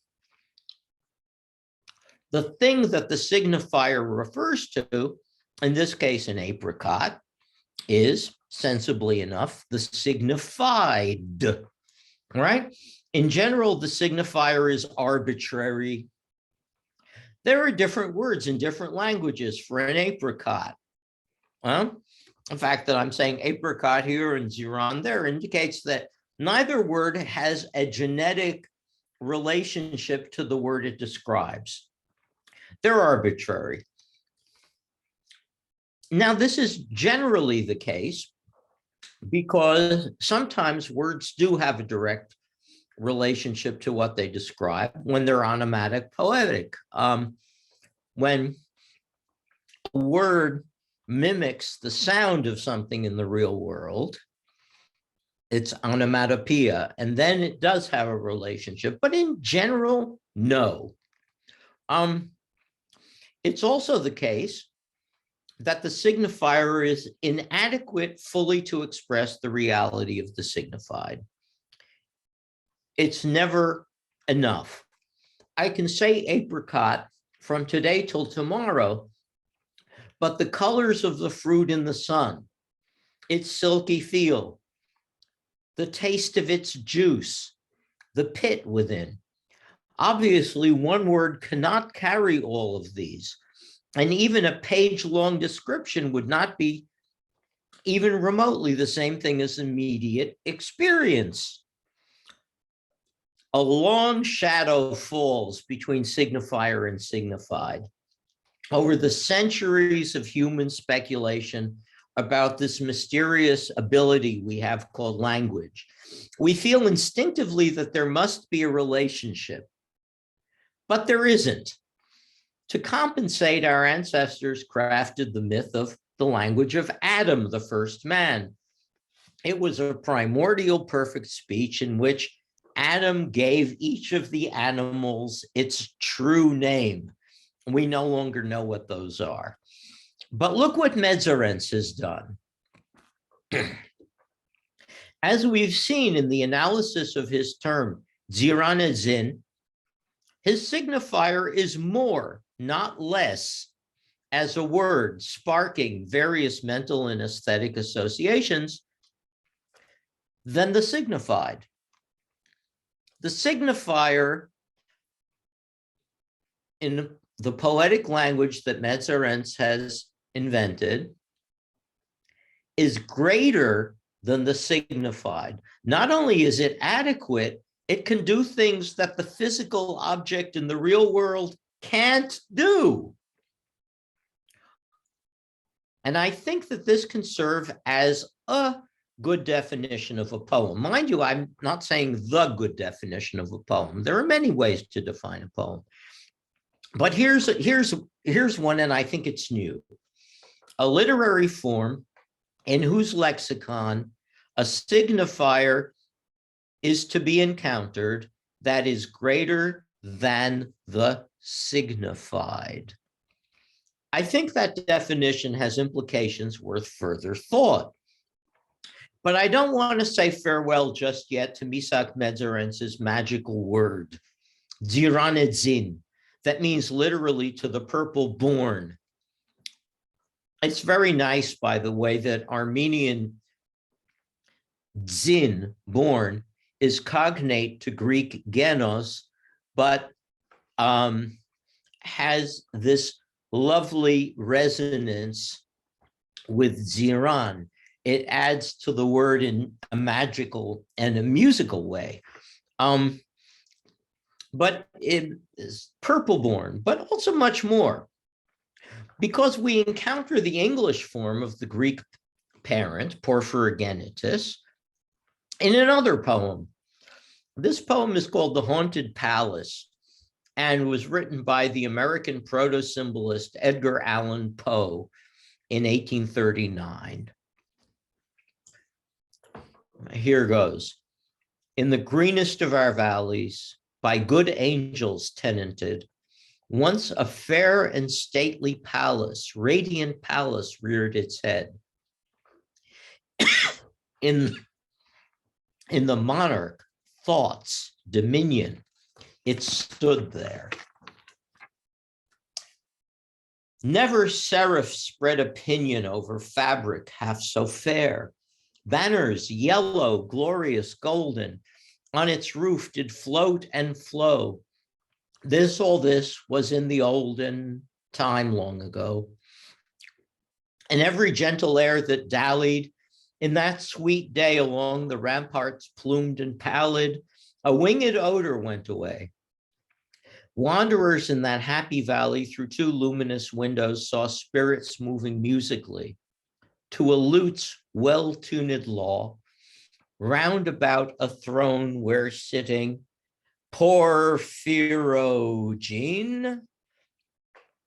The thing that the signifier refers to, in this case, an apricot, is, sensibly enough, the signified, right? In general, the signifier is arbitrary. There are different words in different languages for an apricot. The fact that I'm saying apricot here and Ziran there indicates that neither word has a genetic relationship to the word it describes. They're arbitrary. Now, this is generally the case because sometimes words do have a direct relationship to what they describe when they're onomatic poetic. When a word mimics the sound of something in the real world, it's onomatopoeia, and then it does have a relationship, but in general, no. It's also the case that the signifier is inadequate fully to express the reality of the signified. It's never enough. I can say apricot from today till tomorrow, but the colors of the fruit in the sun, its silky feel, the taste of its juice, the pit within. Obviously, one word cannot carry all of these. And even a page-long description would not be even remotely the same thing as immediate experience. A long shadow falls between signifier and signified. Over the centuries of human speculation about this mysterious ability we have called language, we feel instinctively that there must be a relationship, but there isn't. To compensate, our ancestors crafted the myth of the language of Adam, the first man. It was a primordial perfect speech in which Adam gave each of the animals its true name. We no longer know what those are. But look what Medzarents has done. As we've seen in the analysis of his term, Ziranedzin, his signifier is more, not less, as a word, sparking various mental and aesthetic associations than the signified. The signifier in the poetic language that Medzarents has invented is greater than the signified. Not only is it adequate, it can do things that the physical object in the real world can't do. And I think that this can serve as a good definition of a poem. Mind you, I'm not saying the good definition of a poem. There are many ways to define a poem. But here's one, and I think it's new. A literary form in whose lexicon a signifier is to be encountered that is greater than the signified. I think that definition has implications worth further thought. But I don't want to say farewell just yet to Misak Medzarents' magical word, Ziranedzin, that means literally to the purple born. It's very nice, by the way, that Armenian zin, born, is cognate to Greek genos, but has this lovely resonance with Ziran. It adds to the word in a magical and a musical way. But it is purple born, but also much more. Because we encounter the English form of the Greek parent, Porphyrogenitus, in another poem. This poem is called The Haunted Palace and was written by the American proto-symbolist Edgar Allan Poe in 1839. Here goes. In the greenest of our valleys, by good angels tenanted, once a fair and stately palace, radiant palace, reared its head. in the monarch, thoughts, dominion, it stood there. Never seraph spread opinion over fabric half so fair. Banners, yellow, glorious, golden, on its roof did float and flow. All this was in the olden time long ago. And every gentle air that dallied in that sweet day along the ramparts plumed and pallid, a winged odor went away. Wanderers in that happy valley through two luminous windows saw spirits moving musically to a lute's well-tuned law, round about a throne where sitting Porphyrogene,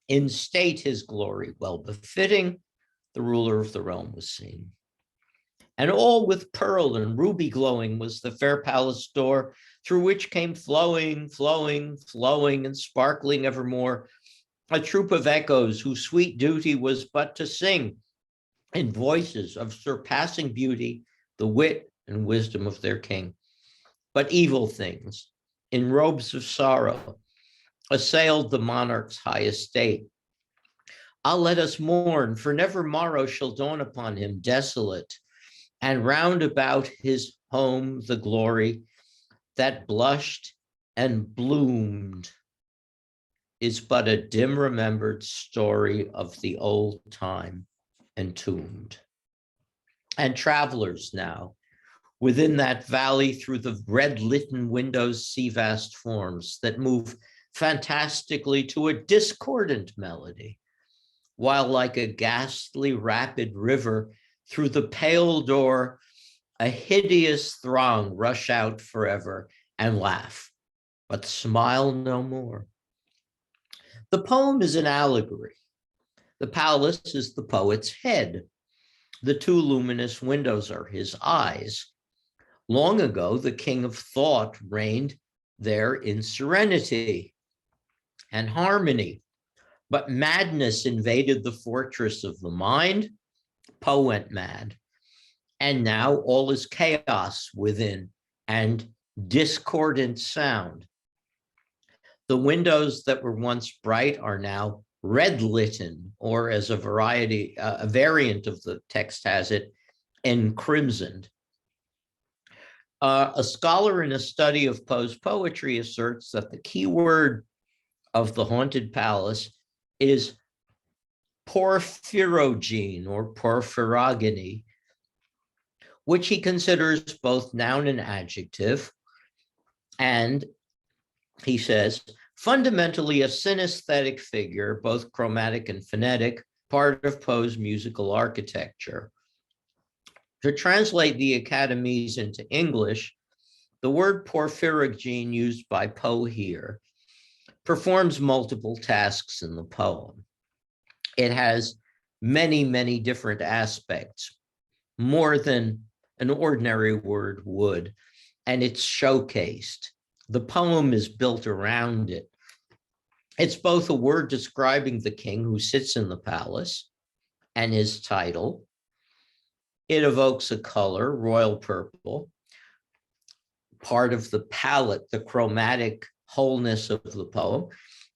in state his glory well befitting, the ruler of the realm was seen. And all with pearl and ruby glowing was the fair palace door, through which came flowing, flowing, flowing, and sparkling evermore, a troop of echoes whose sweet duty was but to sing in voices of surpassing beauty, the wit and wisdom of their king. But evil things, in robes of sorrow, assailed the monarch's high estate. Ah, let us mourn, for never morrow shall dawn upon him desolate, and round about his home the glory that blushed and bloomed is but a dim remembered story of the old time entombed. And travelers now, within that valley through the red litten windows see vast forms that move fantastically to a discordant melody, while like a ghastly rapid river through the pale door, a hideous throng rush out forever and laugh, but smile no more. The poem is an allegory. The palace is the poet's head. The two luminous windows are his eyes. Long ago, the king of thought reigned there in serenity and harmony, but madness invaded the fortress of the mind. Poe went mad, and now all is chaos within and discordant sound. The windows that were once bright are now red litten, or as a variant of the text has it, encrimsoned. A scholar in a study of Poe's poetry asserts that the key word of the haunted palace is porphyrogene or porphyrogeny, which he considers both noun and adjective. And he says, fundamentally a synesthetic figure, both chromatic and phonetic, part of Poe's musical architecture. To translate the academies into English, the word porphyrogene used by Poe here performs multiple tasks in the poem. It has many, many different aspects, more than an ordinary word would, and it's showcased. The poem is built around it. It's both a word describing the king who sits in the palace and his title. It evokes a color, royal purple, part of the palette, the chromatic wholeness of the poem,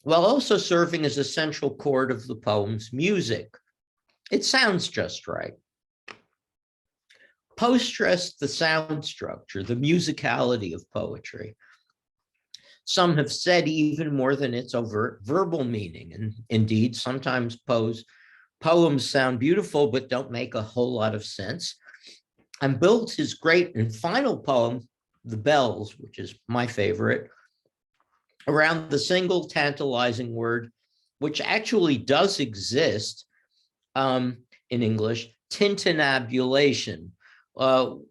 while also serving as a central chord of the poem's music. It sounds just right. Poe stressed the sound structure, the musicality of poetry. Some have said even more than its overt verbal meaning. And indeed, sometimes Poe's poems sound beautiful, but don't make a whole lot of sense. And built his great and final poem, The Bells, which is my favorite, around the single tantalizing word, which actually does exist in English, tintinnabulation.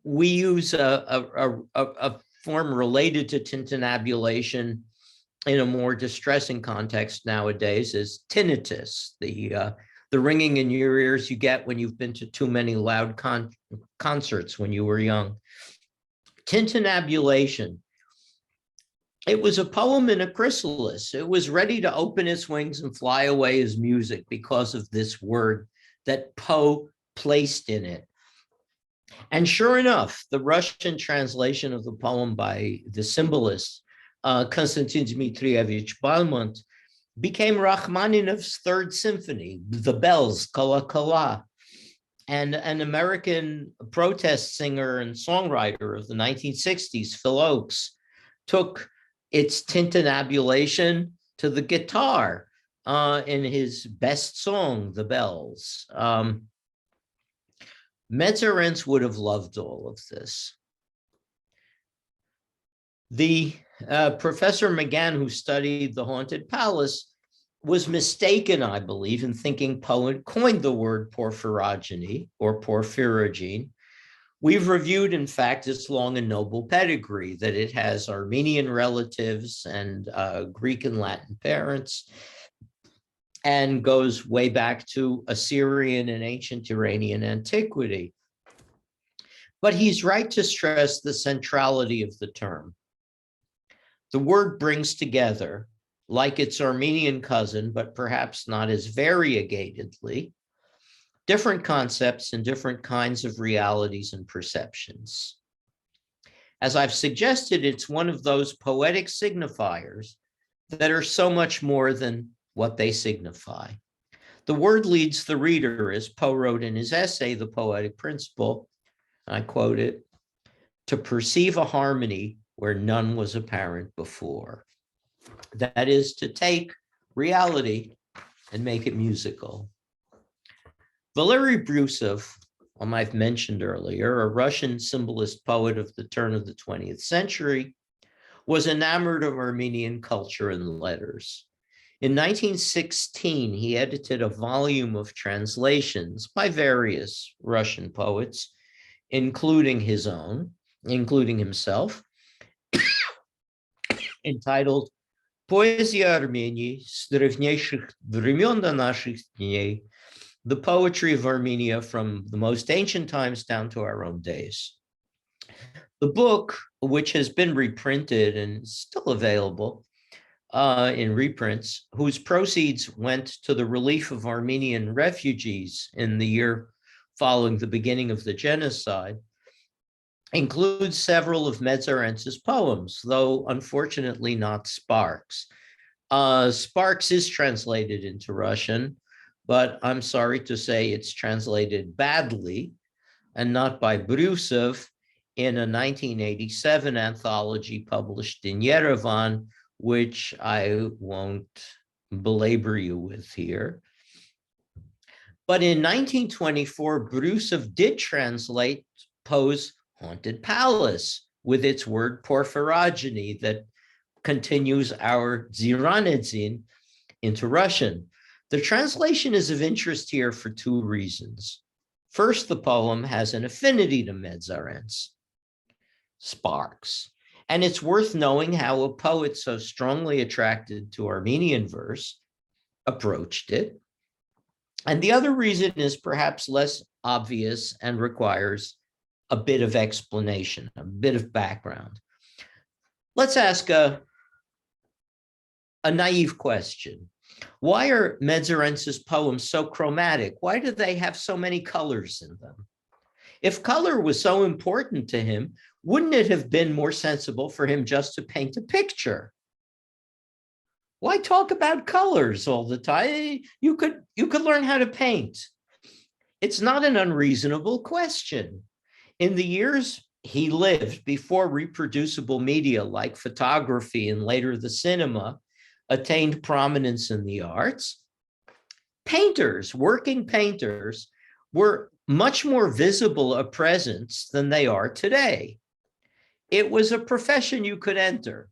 We use a form related to tintinnabulation in a more distressing context nowadays is tinnitus, the ringing in your ears you get when you've been to too many loud concerts when you were young. Tintinnabulation. It was a poem in a chrysalis. It was ready to open its wings and fly away as music because of this word that Poe placed in it. And sure enough, the Russian translation of the poem by the symbolist Konstantin Dmitrievich Balmont became Rachmaninoff's Third Symphony, the bells, Kala Kala. And an American protest singer and songwriter of the 1960s, Phil Oakes, took its tintinnabulation to the guitar in his best song, The Bells. Medzarents would have loved all of this. The Professor McGann, who studied the Haunted Palace, was mistaken, I believe, in thinking Poe coined the word porphyrogeny or porphyrogene. We've reviewed, in fact, its long and noble pedigree, that it has Armenian relatives and Greek and Latin parents, and goes way back to Assyrian and ancient Iranian antiquity. But he's right to stress the centrality of the term. The word brings together, like its Armenian cousin, but perhaps not as variegatedly, different concepts and different kinds of realities and perceptions. As I've suggested, it's one of those poetic signifiers that are so much more than what they signify. The word leads the reader, as Poe wrote in his essay, The Poetic Principle, I quote it, to perceive a harmony where none was apparent before. That is, to take reality and make it musical. Valery Brusov, whom I've mentioned earlier, a Russian symbolist poet of the turn of the 20th century, was enamored of Armenian culture and letters. In 1916, he edited a volume of translations by various Russian poets, including his own, including himself, entitled Poezia Armenии с древнейших времен до наших дней, the poetry of Armenia from the most ancient times down to our own days. The book, which has been reprinted and is still available in reprints, whose proceeds went to the relief of Armenian refugees in the year following the beginning of the genocide, includes several of Medzarents' poems, though unfortunately not Sparks. Sparks is translated into Russian, but I'm sorry to say it's translated badly and not by Brusov in a 1987 anthology published in Yerevan, which I won't belabor you with here. But in 1924, Brusov did translate Poe's Haunted Palace with its word porphyrogeny that continues our Ziranedzin into Russian. The translation is of interest here for two reasons. First, the poem has an affinity to Medzarents, Sparks, and it's worth knowing how a poet so strongly attracted to Armenian verse approached it. And the other reason is perhaps less obvious and requires a bit of explanation, a bit of background. Let's ask a naive question. Why are Medzarents' poems so chromatic? Why do they have so many colors in them? If color was so important to him, wouldn't it have been more sensible for him just to paint a picture? Why talk about colors all the time? You could learn how to paint. It's not an unreasonable question. In the years he lived before reproducible media like photography and later the cinema attained prominence in the arts, painters, working painters, were much more visible a presence than they are today. It was a profession you could enter.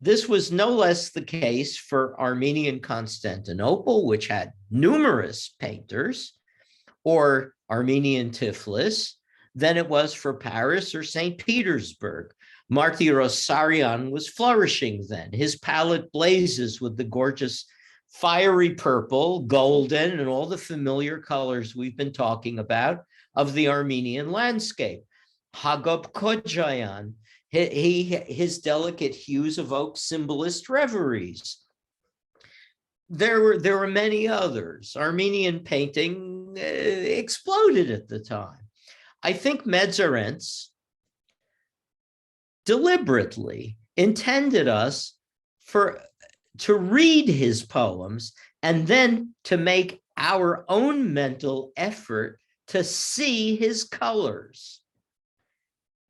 This was no less the case for Armenian Constantinople, which had numerous painters, or Armenian Tiflis, than it was for Paris or St. Petersburg. Marty Rosarian was flourishing then. His palette blazes with the gorgeous fiery purple, golden, and all the familiar colors we've been talking about of the Armenian landscape. Hagop Kodjayan, his delicate hues evoke symbolist reveries. There were many others. Armenian painting exploded at the time. I think Medzarents deliberately intended us to read his poems and then to make our own mental effort to see his colors,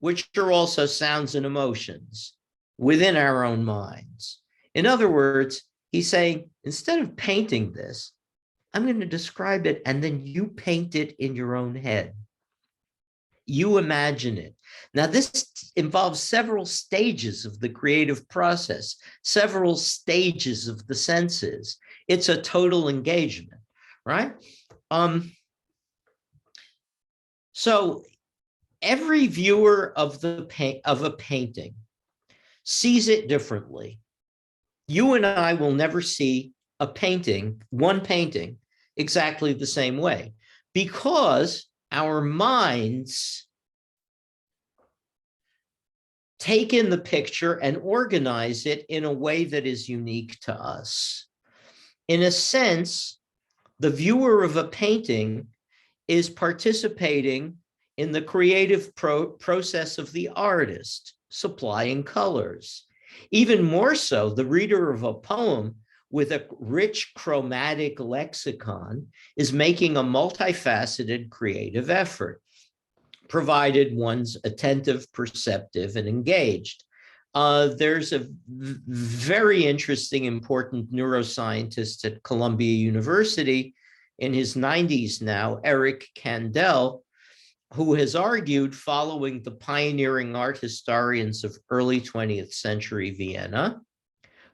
which are also sounds and emotions within our own minds. In other words, he's saying, instead of painting this, I'm going to describe it, and then you paint it in your own head. You imagine it. Now, this involves several stages of the creative process, several stages of the senses. It's a total engagement, right? So every viewer of a painting sees it differently. You and I will never see a painting, one painting, exactly the same way, because our minds take in the picture and organize it in a way that is unique to us. In a sense, the viewer of a painting is participating in the creative process of the artist, supplying colors. Even more so, the reader of a poem with a rich chromatic lexicon is making a multifaceted creative effort, provided one's attentive, perceptive, and engaged. There's a very interesting, important neuroscientist at Columbia University in his 90s now, Eric Kandel, who has argued, following the pioneering art historians of early 20th century Vienna,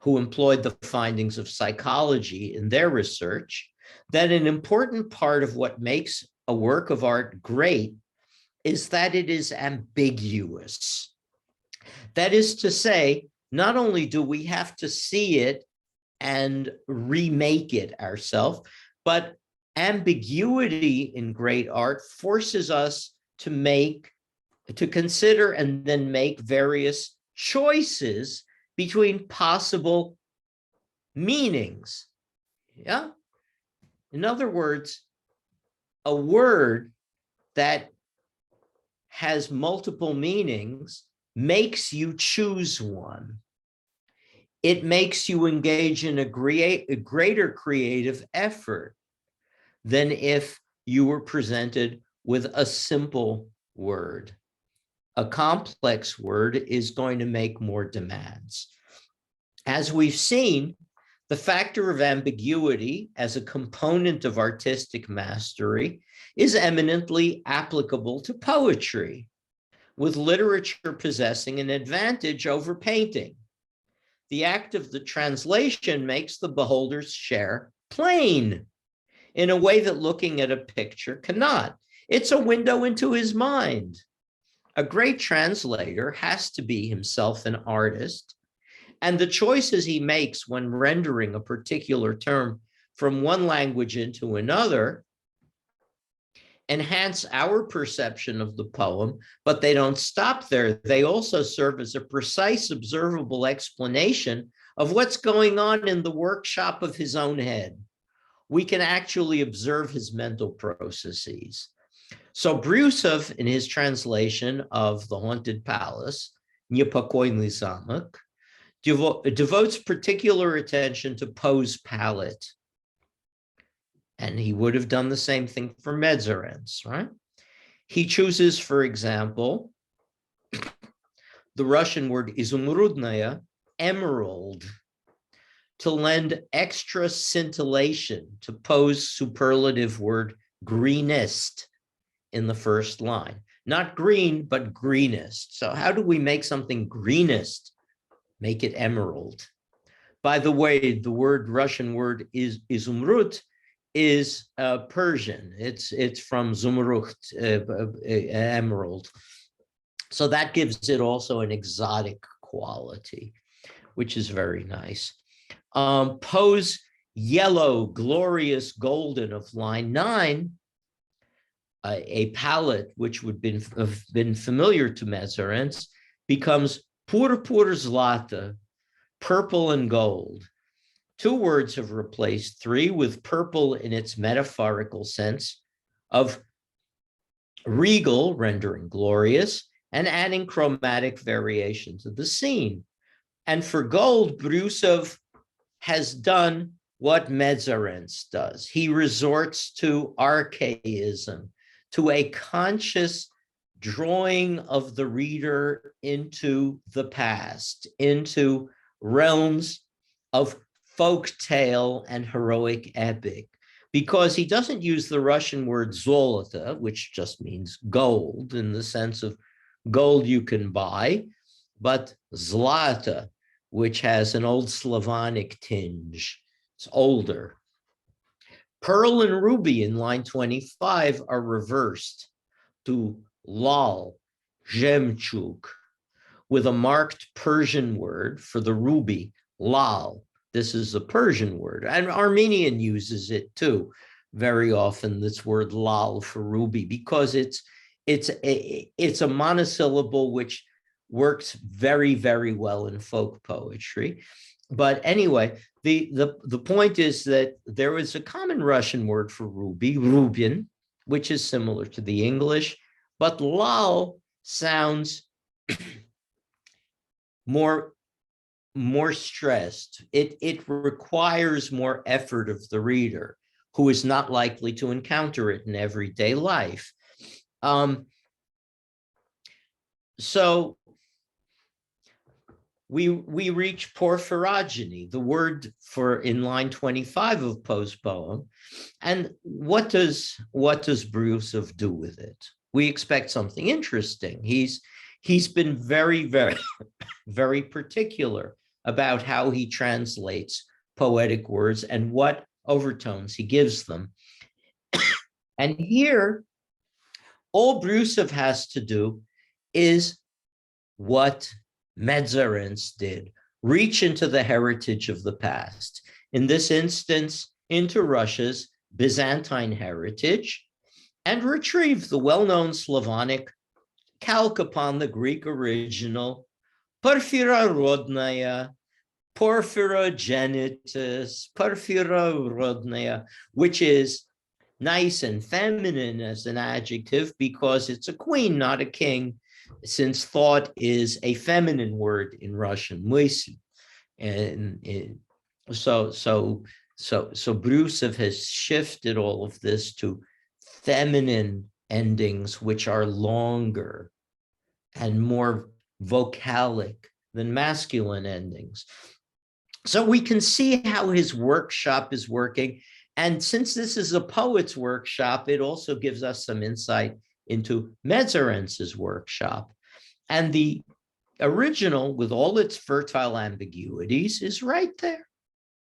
who employed the findings of psychology in their research, that an important part of what makes a work of art great is that it is ambiguous. That is to say, not only do we have to see it and remake it ourselves, but ambiguity in great art forces us to consider and then make various choices between possible meanings. Yeah. In other words, a word that has multiple meanings makes you choose one. It makes you engage in a greater creative effort than if you were presented with a simple word. A complex word is going to make more demands. As we've seen, the factor of ambiguity as a component of artistic mastery is eminently applicable to poetry, with literature possessing an advantage over painting. The act of the translation makes the beholder's share plain in a way that looking at a picture cannot. It's a window into his mind. A great translator has to be himself an artist, and the choices he makes when rendering a particular term from one language into another enhance our perception of the poem, but they don't stop there. They also serve as a precise, observable explanation of what's going on in the workshop of his own head. We can actually observe his mental processes. So Brusov, in his translation of The Haunted Palace, Niepokojny Zamek, devotes particular attention to Poe's palette. And he would have done the same thing for Medzarents, right? He chooses, for example, the Russian word izumrudnaya, emerald, to lend extra scintillation to Poe's superlative word greenest in the first line. Not green, but greenest. So how do we make something greenest? Make it emerald. By the way, the Russian word is izumrud is Persian. It's from zumrucht, emerald. So that gives it also an exotic quality, which is very nice. Poe's yellow, glorious golden of line 9, a palette which would have been familiar to Medzarents, becomes purpur zlata, purple and gold. Two words have replaced three, with purple in its metaphorical sense of regal, rendering glorious, and adding chromatic variation to the scene. And for gold, Brusov has done what Medzarents does. He resorts to archaism, to a conscious drawing of the reader into the past, into realms of folk tale and heroic epic, because he doesn't use the Russian word zolota, which just means gold in the sense of gold you can buy, but zlata, which has an old Slavonic tinge. It's older. Pearl and ruby in line 25 are reversed to lal, zhemchug, with a marked Persian word for the ruby, lal. This is a Persian word, and Armenian uses it too very often, this word lal for ruby, because it's a monosyllable which works very, very well in folk poetry. But anyway, the point is that there is a common Russian word for ruby, rubin, which is similar to the English, but lal sounds more stressed. It requires more effort of the reader, who is not likely to encounter it in everyday life. So we reach porphyrogeny, the word for in line 25 of Poe's poem. And what does Brusov do with it? We expect something interesting. He's been very, very, very particular about how he translates poetic words and what overtones he gives them. And here, all Brusov has to do is what Medzarents did: reach into the heritage of the past. In this instance, into Russia's Byzantine heritage, and retrieve the well-known Slavonic calque upon the Greek original, porphyrorodnaya, porphyrogenitus, porphyrorodnaya, which is nice and feminine as an adjective because it's a queen, not a king, since thought is a feminine word in Russian, мысль. And so Brusov has shifted all of this to feminine endings, which are longer and more vocalic than masculine endings. So we can see how his workshop is working. And since this is a poet's workshop, it also gives us some insight into Medzarents' workshop. And the original, with all its fertile ambiguities, is right there.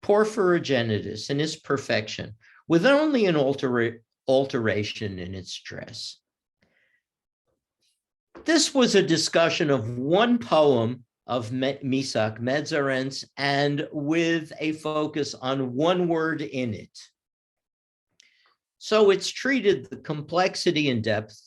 Porphyrogenitus in its perfection, with only an alteration in its dress. This was a discussion of one poem of Misak Medzarents, and with a focus on one word in it. So it's treated the complexity and depth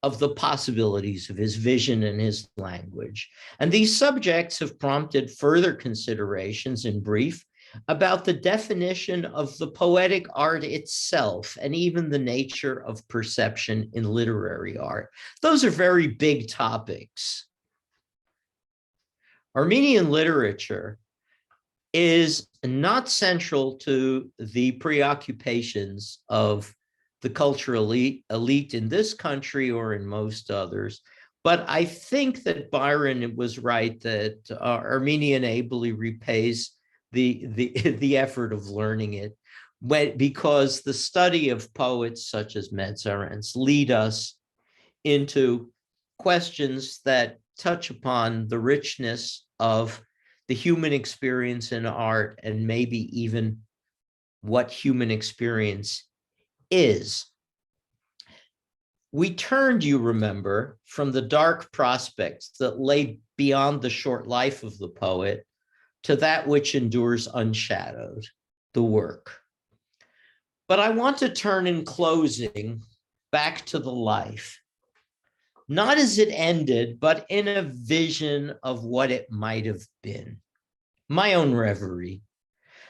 of the possibilities of his vision and his language. And these subjects have prompted further considerations in brief about the definition of the poetic art itself and even the nature of perception in literary art. Those are very big topics. Armenian literature is not central to the preoccupations of the cultural elite in this country or in most others. But I think that Byron was right that Armenian ably repays the effort of learning it, because the study of poets such as Medzarents lead us into questions that touch upon the richness of the human experience in art, and maybe even what human experience is. We turned, you remember, from the dark prospects that lay beyond the short life of the poet to that which endures unshadowed, the work. But I want to turn in closing back to the life, not as it ended, but in a vision of what it might have been. My own reverie,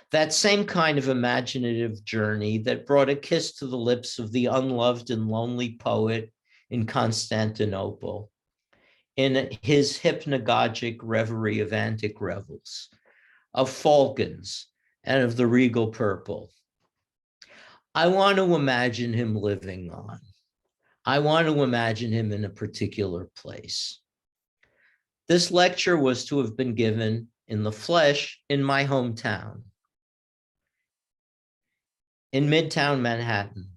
that same kind of imaginative journey that brought a kiss to the lips of the unloved and lonely poet in Constantinople, in his hypnagogic reverie of antic revels, of falcons, and of the regal purple. I want to imagine him living on. I want to imagine him in a particular place. This lecture was to have been given in the flesh in my hometown, in Midtown Manhattan,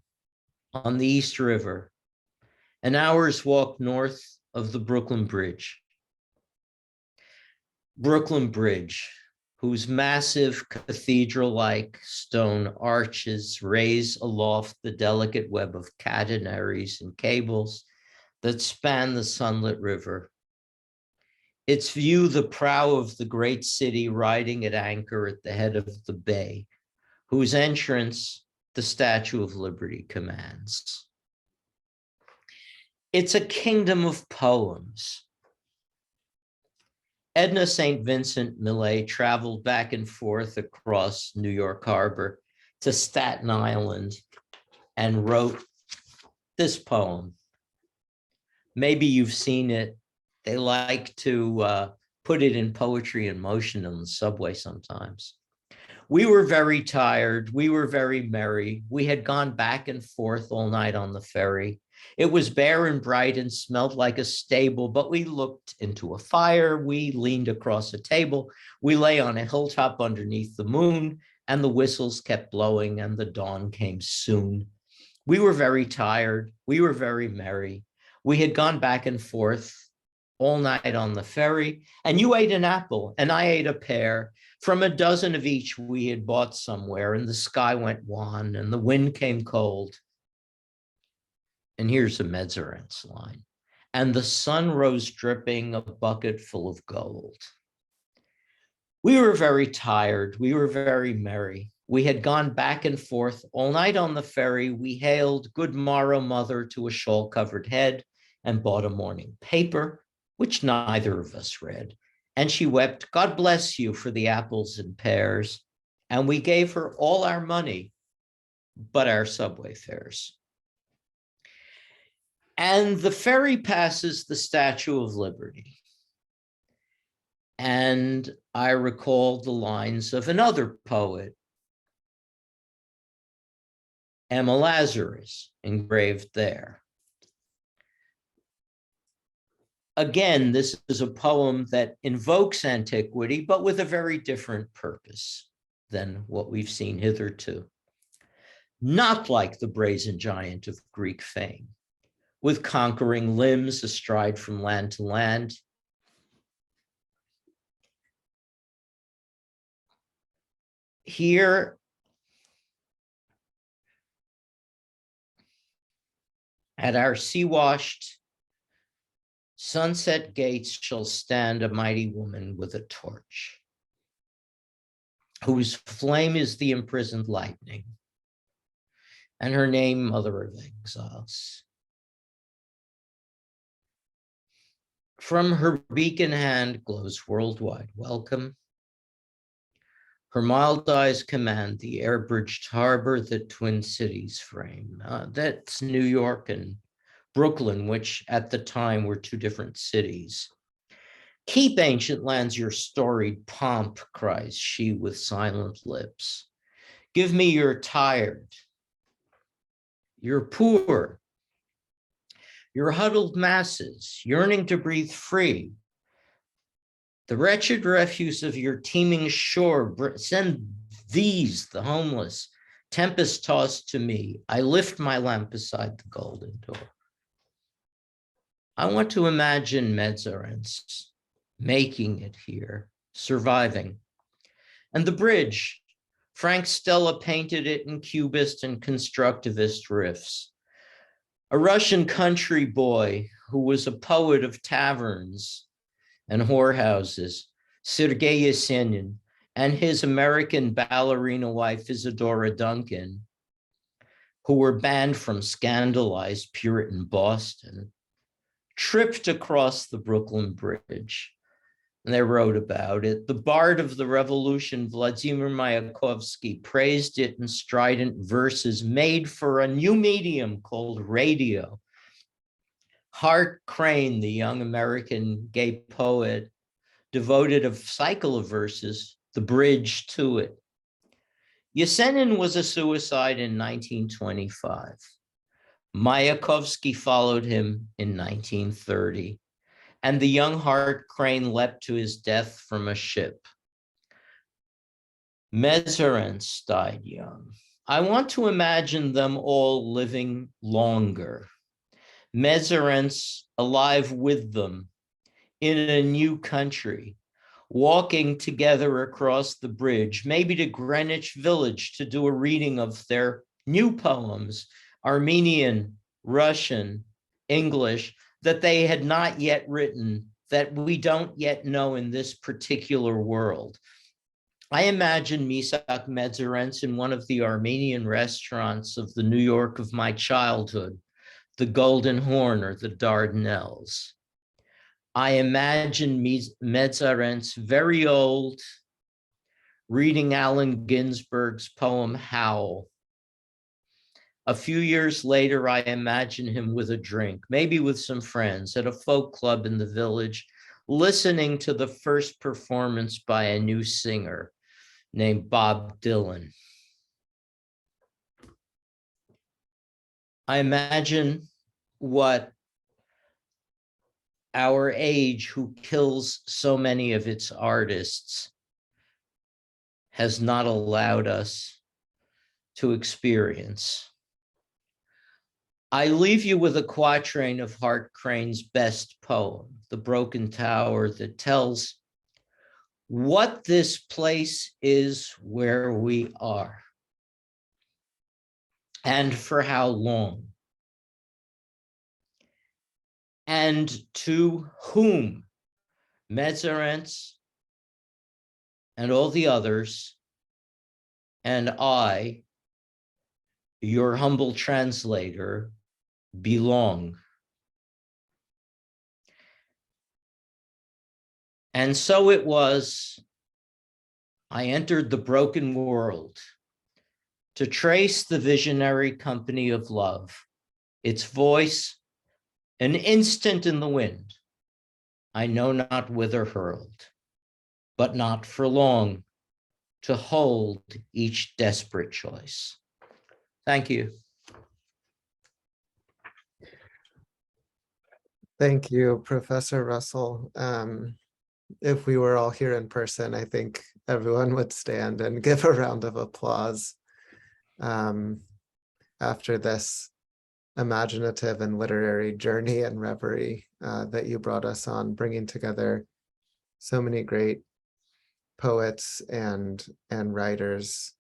on the East River, an hour's walk north of the Brooklyn Bridge. Brooklyn Bridge, whose massive cathedral-like stone arches raise aloft the delicate web of catenaries and cables that span the sunlit river. Its view, the prow of the great city riding at anchor at the head of the bay, whose entrance the Statue of Liberty commands. It's a kingdom of poems. Edna St. Vincent Millay traveled back and forth across New York Harbor to Staten Island and wrote this poem. Maybe you've seen it. They like to put it in poetry in motion on the subway sometimes. We were very tired. We were very merry. We had gone back and forth all night on the ferry. It was bare and bright and smelled like a stable, but we looked into a fire. We leaned across a table. We lay on a hilltop underneath the moon, and the whistles kept blowing, and the dawn came soon. We were very tired. We were very merry. We had gone back and forth all night on the ferry, and you ate an apple, and I ate a pear. From a dozen of each we had bought somewhere, and the sky went wan, and the wind came cold. And here's a Medzarents line. And the sun rose dripping a bucket full of gold. We were very tired. We were very merry. We had gone back and forth all night on the ferry. We hailed good morrow, mother, to a shawl-covered head and bought a morning paper, which neither of us read. And she wept, God bless you for the apples and pears. And we gave her all our money, but our subway fares. And the ferry passes the Statue of Liberty. And I recall the lines of another poet, Emma Lazarus, engraved there. Again, this is a poem that invokes antiquity, but with a very different purpose than what we've seen hitherto. Not like the brazen giant of Greek fame, with conquering limbs astride from land to land. Here, at our sea-washed sunset gates shall stand a mighty woman with a torch, whose flame is the imprisoned lightning, and her name, Mother of Exiles. From her beacon hand glows worldwide welcome. Her mild eyes command the air-bridged harbor that twin cities frame. That's New York and Brooklyn, which at the time were two different cities. Keep, ancient lands, your storied pomp, cries she with silent lips. Give me your tired, your poor, your huddled masses, yearning to breathe free. The wretched refuse of your teeming shore, send these, the homeless, tempest-tossed to me. I lift my lamp beside the golden door. I want to imagine Medzarents making it here, surviving. And the bridge, Frank Stella painted it in Cubist and constructivist riffs. A Russian country boy who was a poet of taverns and whorehouses, Sergei Yesenin, and his American ballerina wife, Isadora Duncan, who were banned from scandalized Puritan Boston, tripped across the Brooklyn Bridge. And they wrote about it. The bard of the revolution, Vladimir Mayakovsky, praised it in strident verses made for a new medium called radio. Hart Crane, the young American gay poet, devoted a cycle of verses, The Bridge to It. Yesenin was a suicide in 1925. Mayakovsky followed him in 1930, and the young Hart Crane leapt to his death from a ship. Medzarents died young. I want to imagine them all living longer. Medzarents alive with them in a new country, walking together across the bridge, maybe to Greenwich Village to do a reading of their new poems, Armenian, Russian, English, that they had not yet written, that we don't yet know in this particular world. I imagine Misak Medzarents in one of the Armenian restaurants of the New York of my childhood, the Golden Horn or the Dardanelles. I imagine Medzarents very old, reading Allen Ginsberg's poem Howl. A few years later, I imagine him with a drink, maybe with some friends at a folk club in the village, listening to the first performance by a new singer named Bob Dylan. I imagine what our age, who kills so many of its artists, has not allowed us to experience. I leave you with a quatrain of Hart Crane's best poem, The Broken Tower, that tells what this place is where we are and for how long, and to whom Medzarents and all the others and I, your humble translator, belong. And so it was, I entered the broken world to trace the visionary company of love, its voice, an instant in the wind, I know not whither hurled, but not for long, to hold each desperate choice. Thank you. Thank you, Professor Russell. If we were all here in person, I think everyone would stand and give a round of applause after this imaginative and literary journey and reverie that you brought us on, bringing together so many great poets and writers,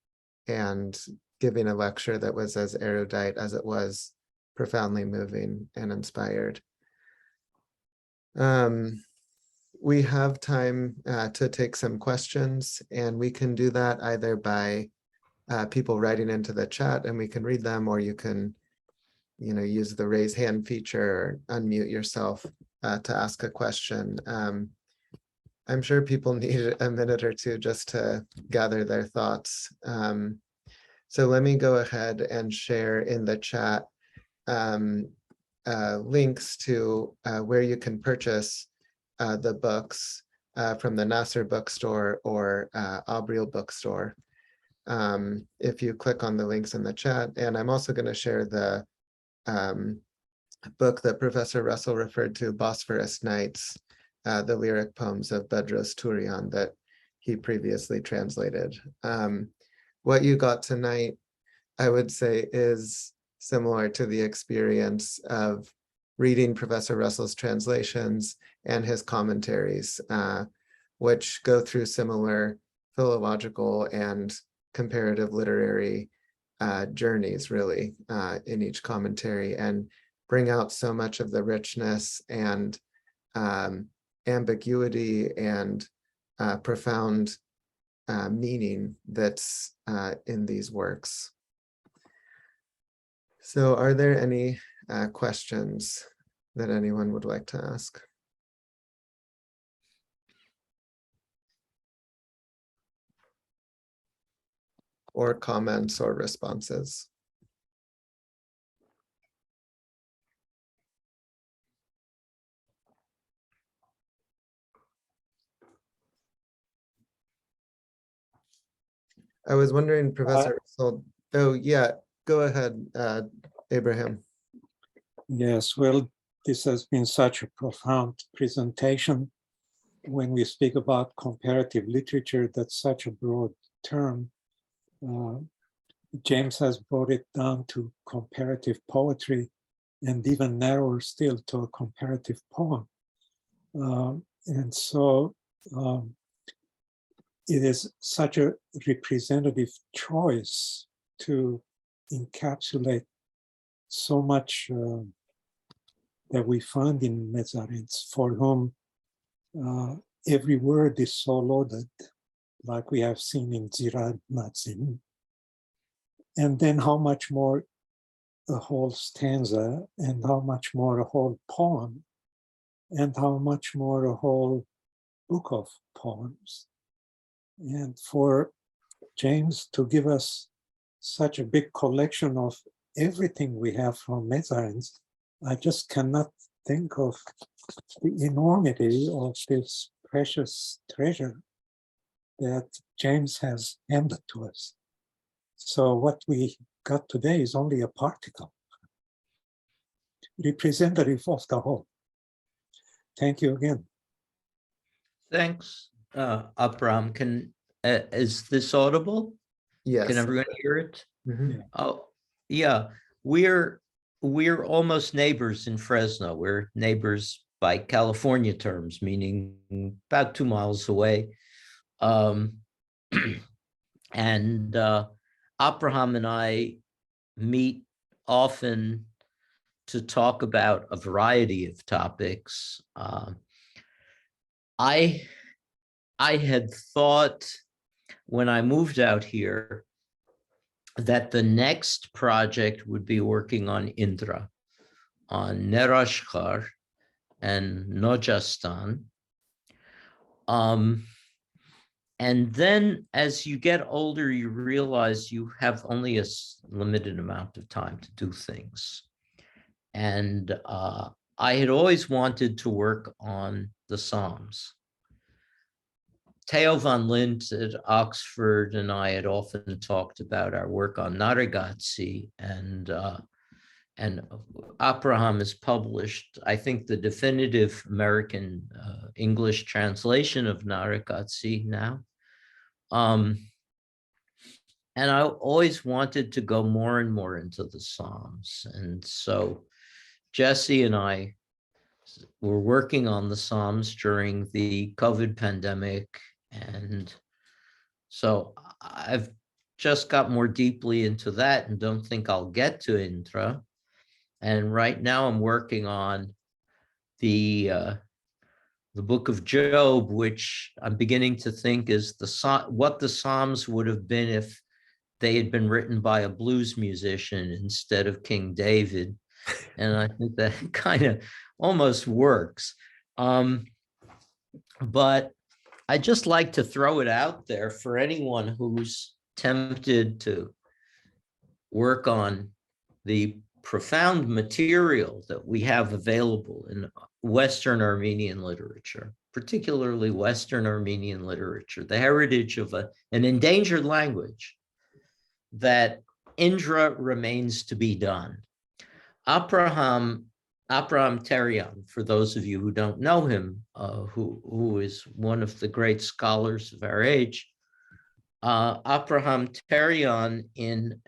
and giving a lecture that was as erudite as it was profoundly moving and inspired. We have time to take some questions, and we can do that either by people writing into the chat and we can read them, or you can use the raise hand feature or unmute yourself to ask a question. I'm sure people need a minute or two just to gather their thoughts. So let me go ahead and share in the chat links to where you can purchase the books from the Nasser bookstore or Abriel bookstore. If you click on the links in the chat, and I'm also going to share the book that Professor Russell referred to, Bosphorus Nights, the lyric poems of Bedros Turian that he previously translated. What you got tonight, I would say, is similar to the experience of reading Professor Russell's translations and his commentaries, which go through similar philological and comparative literary journeys, really, in each commentary, and bring out so much of the richness and ambiguity and profound meaning that's in these works. So are there any questions that anyone would like to ask? Or comments or responses? I was wondering, Professor Russell, oh yeah, go ahead, Abraham. Yes, well, this has been such a profound presentation. When we speak about comparative literature, that's such a broad term. James has brought it down to comparative poetry and even narrower still to a comparative poem. And so it is such a representative choice to encapsulate so much that we find in Medzarents, for whom every word is so loaded, like we have seen in Zirad Matzim. And then how much more a whole stanza, and how much more a whole poem, and how much more a whole book of poems. And for James to give us such a big collection of everything we have from Medzarents, I just cannot think of the enormity of this precious treasure that James has handed to us. So what we got today is only a particle, representative of the whole. Thank you again. Thanks, Abram. Is this audible? Yes. Can everyone hear it? Mhm. Oh, yeah. We're almost neighbors in Fresno. We're neighbors by California terms, meaning about 2 miles away. And Abraham and I meet often to talk about a variety of topics. I had thought when I moved out here that the next project would be working on Indra, on Nerashkar and Nojastan. And then as you get older, you realize you have only a limited amount of time to do things. And I had always wanted to work on the Psalms. Theo van Lint at Oxford and I had often talked about our work on Naragatsi, and Abraham has published, I think, the definitive American English translation of Naragatsi now. And I always wanted to go more and more into the Psalms. And so Jesse and I were working on the Psalms during the COVID pandemic. And so I've just got more deeply into that and don't think I'll get to Indra. And right now I'm working on the book of Job, which I'm beginning to think is what the Psalms would have been if they had been written by a blues musician instead of King David. And I think that kind of almost works. But I just like to throw it out there for anyone who's tempted to work on the profound material that we have available in Western Armenian literature, particularly Western Armenian literature, the heritage of an endangered language, that Indra remains to be done. Abraham Terian, for those of you who don't know him, who is one of the great scholars of our age, Abraham Terian, in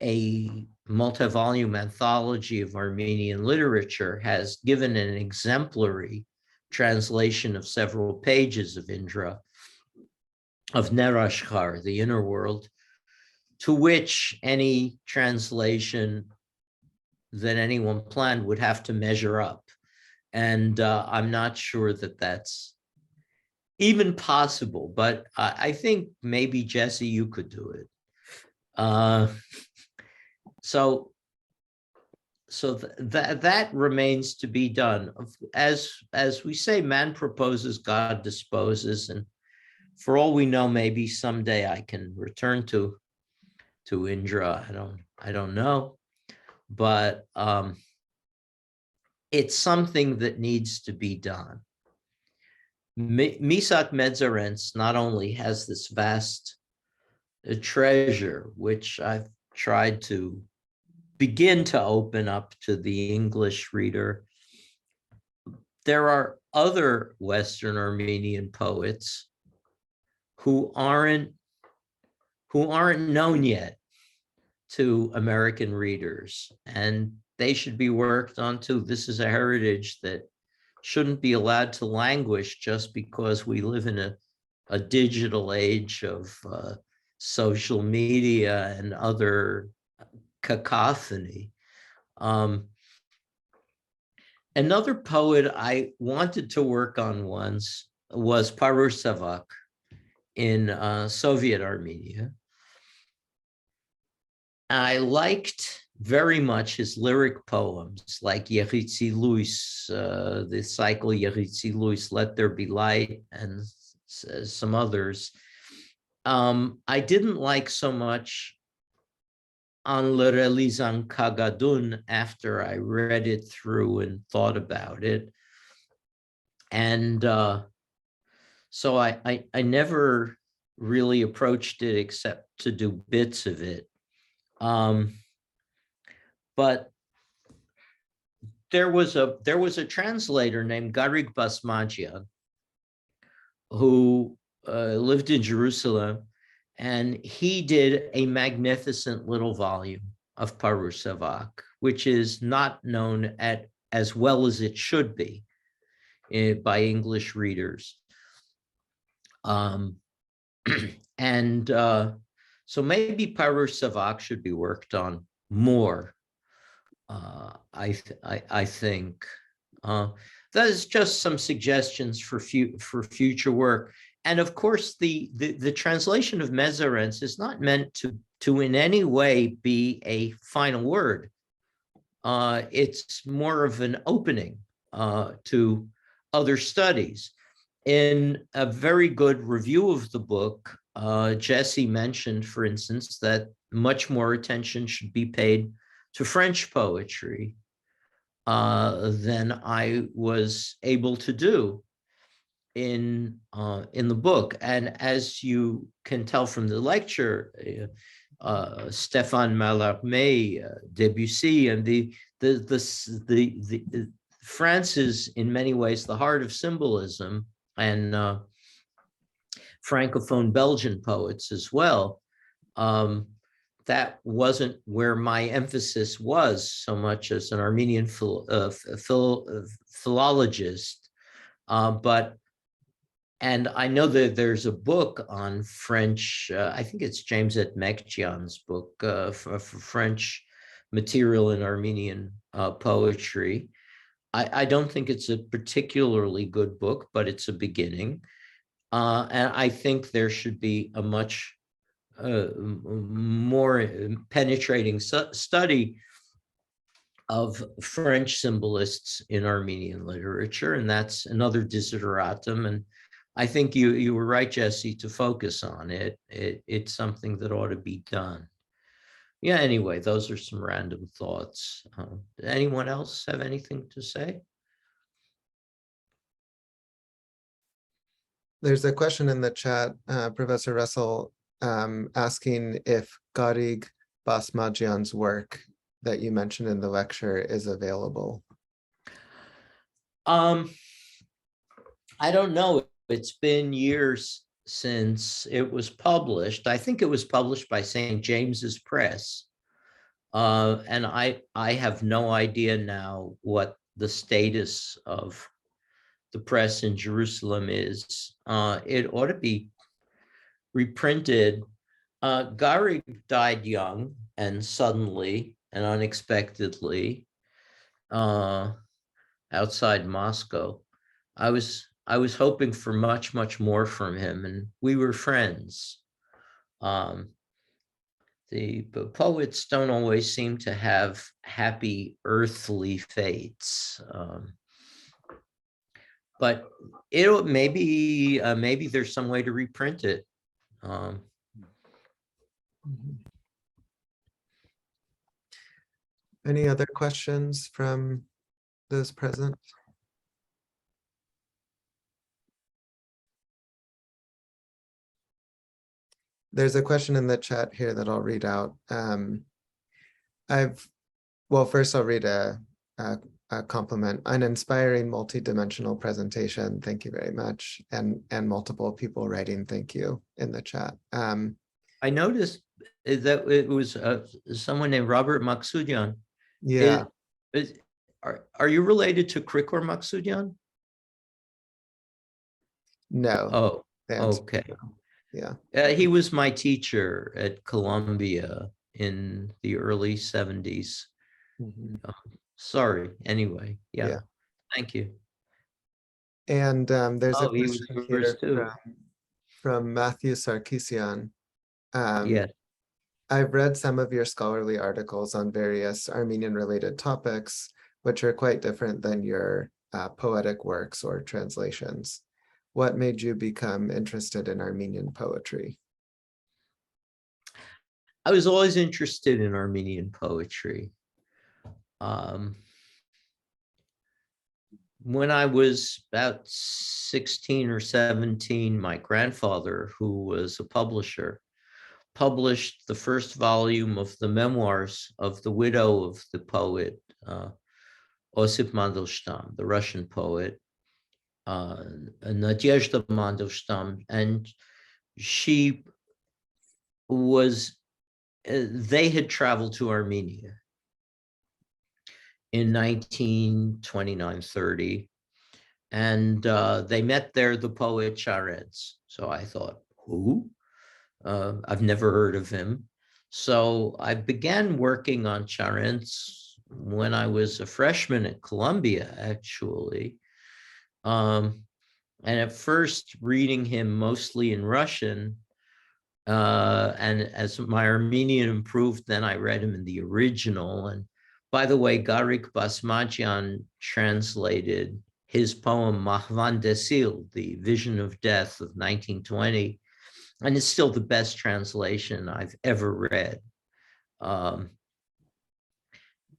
a multi-volume anthology of Armenian literature, has given an exemplary translation of several pages of Indra, of Nerashkar, the inner world, to which any translation that anyone planned would have to measure up. And I'm not sure that that's even possible, but I think maybe, Jesse, you could do it. So that remains to be done. As we say, man proposes, God disposes, and for all we know, maybe someday I can return to Indra. I don't know, but it's something that needs to be done. Misak Medzarents not only has this vast a treasure, which I've tried to begin to open up to the English reader. There are other Western Armenian poets who aren't known yet to American readers, and they should be worked on too. This is a heritage that shouldn't be allowed to languish just because we live in a digital age of social media and other cacophony. Another poet I wanted to work on once was Parur Savak in Soviet Armenia. I liked very much his lyric poems, like Yeritzi Luis, the cycle Yeritzi Luis, Let There Be Light, and some others. I didn't like so much An Lerelizan Kagadun after I read it through and thought about it. And so I never really approached it except to do bits of it. But there was a translator named Garig Basmajian who lived in Jerusalem, and he did a magnificent little volume of Parur Savak, which is not known as well as it should be by English readers. And so maybe Parur Savak should be worked on more. I think that is just some suggestions for future work. And of course, the translation of Medzarents is not meant to in any way be a final word. It's more of an opening to other studies. In a very good review of the book, Jesse mentioned, for instance, that much more attention should be paid to French poetry than I was able to do in the book. And as you can tell from the lecture, Stéphane Mallarmé, Debussy, and the France is in many ways the heart of symbolism, and Francophone Belgian poets as well. That wasn't where my emphasis was so much as an Armenian philologist. And I know that there's a book on French, I think it's James Etmekjian's book for French material in Armenian poetry. I don't think it's a particularly good book, but it's a beginning. And I think there should be a much more penetrating study of French symbolists in Armenian literature, and that's another desideratum. And I think you were right, Jesse, to focus on it. It's something that ought to be done. Yeah, anyway, those are some random thoughts. Anyone else have anything to say? There's a question in the chat, Professor Russell, asking if Garig Basmajian's work that you mentioned in the lecture is available. I don't know. It's been years since it was published. I think it was published by St. James's Press. And I have no idea now what the status of the press in Jerusalem is. It ought to be reprinted. Garig died young and suddenly and unexpectedly outside Moscow. I was hoping for much more from him, and we were friends. The poets don't always seem to have happy earthly fates. But maybe there's some way to reprint it. Any other questions from those present? There's a question in the chat here that I'll read out. Well, first I'll read a compliment. An inspiring multi-dimensional presentation. Thank you very much. And multiple people writing thank you in the chat. I noticed that it was someone named Robert Maksudyan. Yeah. Are you related to Krikor Maksudyan? No. Oh, the answer okay. is no. Yeah. He was my teacher at Columbia in the early 70s. Mhm. Sorry, anyway, yeah. Yeah. Thank you. And there's a Oh, he was question yours here too. from Matthew Sarkisian. Yeah. I've read some of your scholarly articles on various Armenian-related topics, which are quite different than your poetic works or translations. What made you become interested in Armenian poetry? I was always interested in Armenian poetry. When I was about 16 or 17, my grandfather, who was a publisher, published the first volume of the memoirs of the widow of the poet, Osip Mandelstam, the Russian poet, Nadyezhda Mandelstam, and she was, they had traveled to Armenia in 1929-30, and they met there the poet Charents. So I thought, who? I've never heard of him. So I began working on Charents when I was a freshman at Columbia, actually. And at first reading him mostly in Russian, and as my Armenian improved, then I read him in the original. And by the way, Garik Basmajian translated his poem Mahvan Desil, The Vision of Death of 1920, and it's still the best translation I've ever read.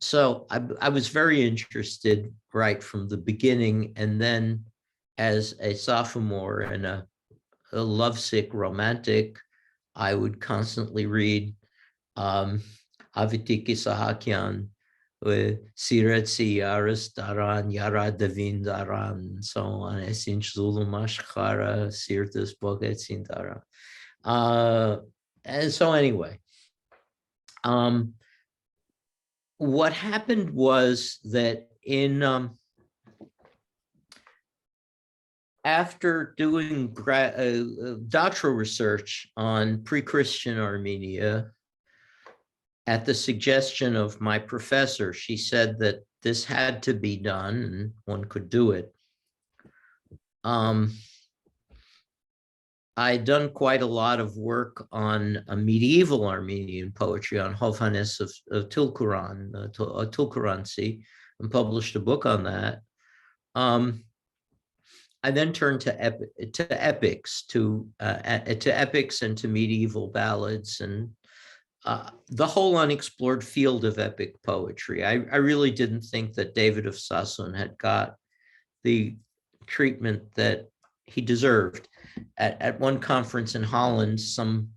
So I was very interested right from the beginning, and then as a sophomore and a lovesick romantic, I would constantly read Avitik Isahakyan, Siretsi Yaris Daran, Yara Davin Daran, and so on. Esinch Zulumashkara, Sirtis Bogetsin Daran. And so anyway, what happened was that in after doing doctoral research on pre-Christian Armenia, at the suggestion of my professor, she said that this had to be done and one could do it. I'd done quite a lot of work on a medieval Armenian poetry, on Hovhannes of Tulkuransi, and published a book on that. I then turned to epics and to medieval ballads, and the whole unexplored field of epic poetry. I really didn't think that David of Sassoon had got the treatment that he deserved. At one conference in Holland, some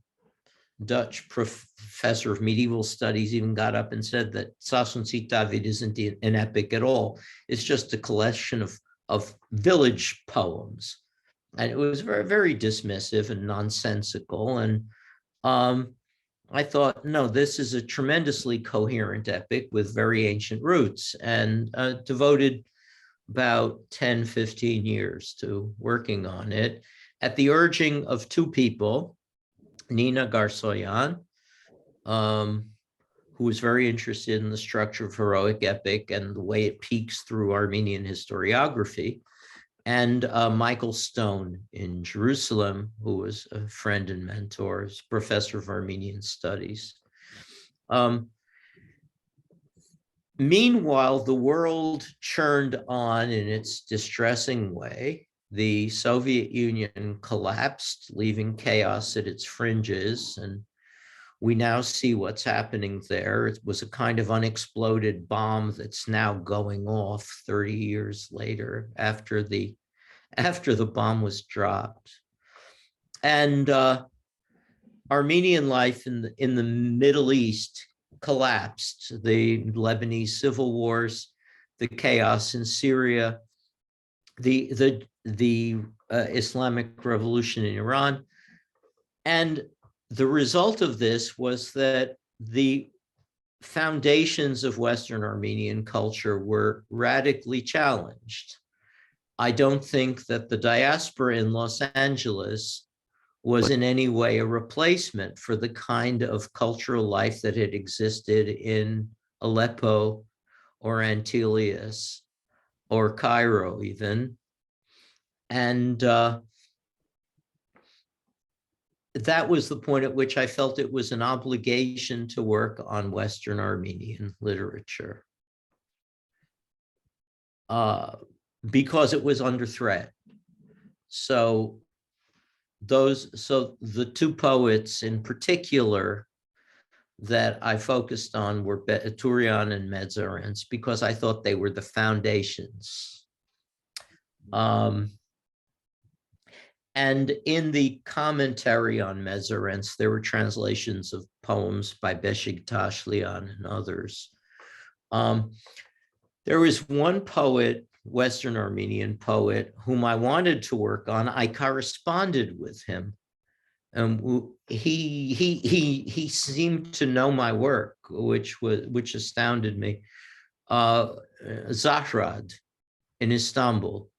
Dutch professor of medieval studies even got up and said that Sassoon Siet David isn't an epic at all. It's just a collection of village poems. And it was very, very dismissive and nonsensical. And I thought, no, this is a tremendously coherent epic with very ancient roots, and devoted about 10, 15 years to working on it at the urging of two people, Nina Garsoyan, who was very interested in the structure of heroic epic and the way it peeks through Armenian historiography, and Michael Stone in Jerusalem, who was a friend and mentor, professor of Armenian studies. Meanwhile, the world churned on in its distressing way. The Soviet Union collapsed, leaving chaos at its fringes, and we now see what's happening there. It was a kind of unexploded bomb that's now going off 30 years later after the bomb was dropped. And Armenian life in the Middle East collapsed. The Lebanese civil wars, the chaos in Syria, the Islamic Revolution in Iran. And the result of this was that the foundations of Western Armenian culture were radically challenged. I don't think that the diaspora in Los Angeles was in any way a replacement for the kind of cultural life that had existed in Aleppo or Antelius or Cairo even. And that was the point at which I felt it was an obligation to work on Western Armenian literature because it was under threat. So the two poets in particular that I focused on were Turian and Medzarents because I thought they were the foundations. And in the commentary on Medzarents, there were translations of poems by Beşiktaş Lian and others. There was one poet, Western Armenian poet, whom I wanted to work on. I corresponded with him. He seemed to know my work, which astounded me. Zahrad in Istanbul.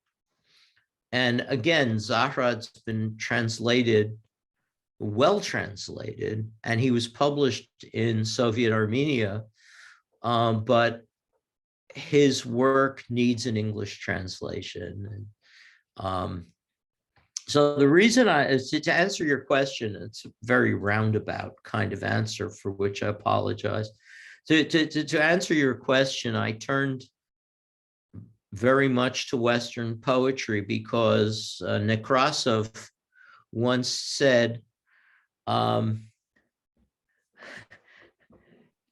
And again, Zahrad's been translated, well translated, and he was published in Soviet Armenia, but his work needs an English translation. So the reason to answer your question, it's a very roundabout kind of answer for which I apologize. To answer your question, I turned very much to Western poetry because Nekrasov once said,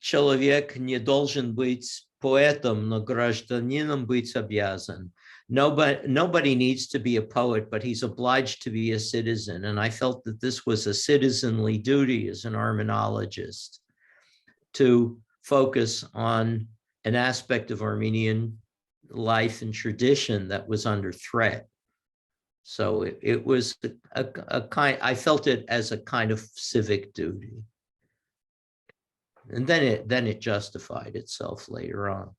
"Человек не должен быть поэтом, но гражданином быть обязан." Nobody needs to be a poet, but he's obliged to be a citizen. And I felt that this was a citizenly duty as an Armenologist to focus on an aspect of Armenian life and tradition that was under threat. So it was a kind, I felt it as a kind of civic duty. And then it justified itself later on.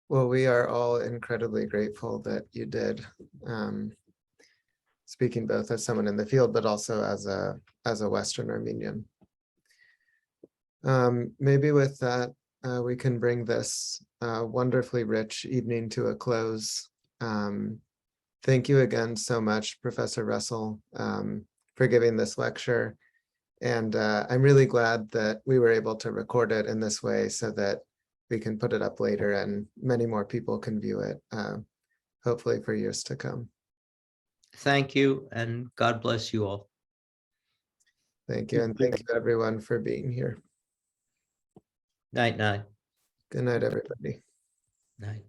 Well, we are all incredibly grateful that you did. Speaking both as someone in the field, but also as a Western Armenian. Maybe with that, we can bring this wonderfully rich evening to a close. Thank you again so much, Professor Russell, for giving this lecture. And I'm really glad that we were able to record it in this way so that we can put it up later and many more people can view it, hopefully for years to come. Thank you, and God bless you all. Thank you, and thank you everyone for being here. Night, night. Good night, everybody. Night.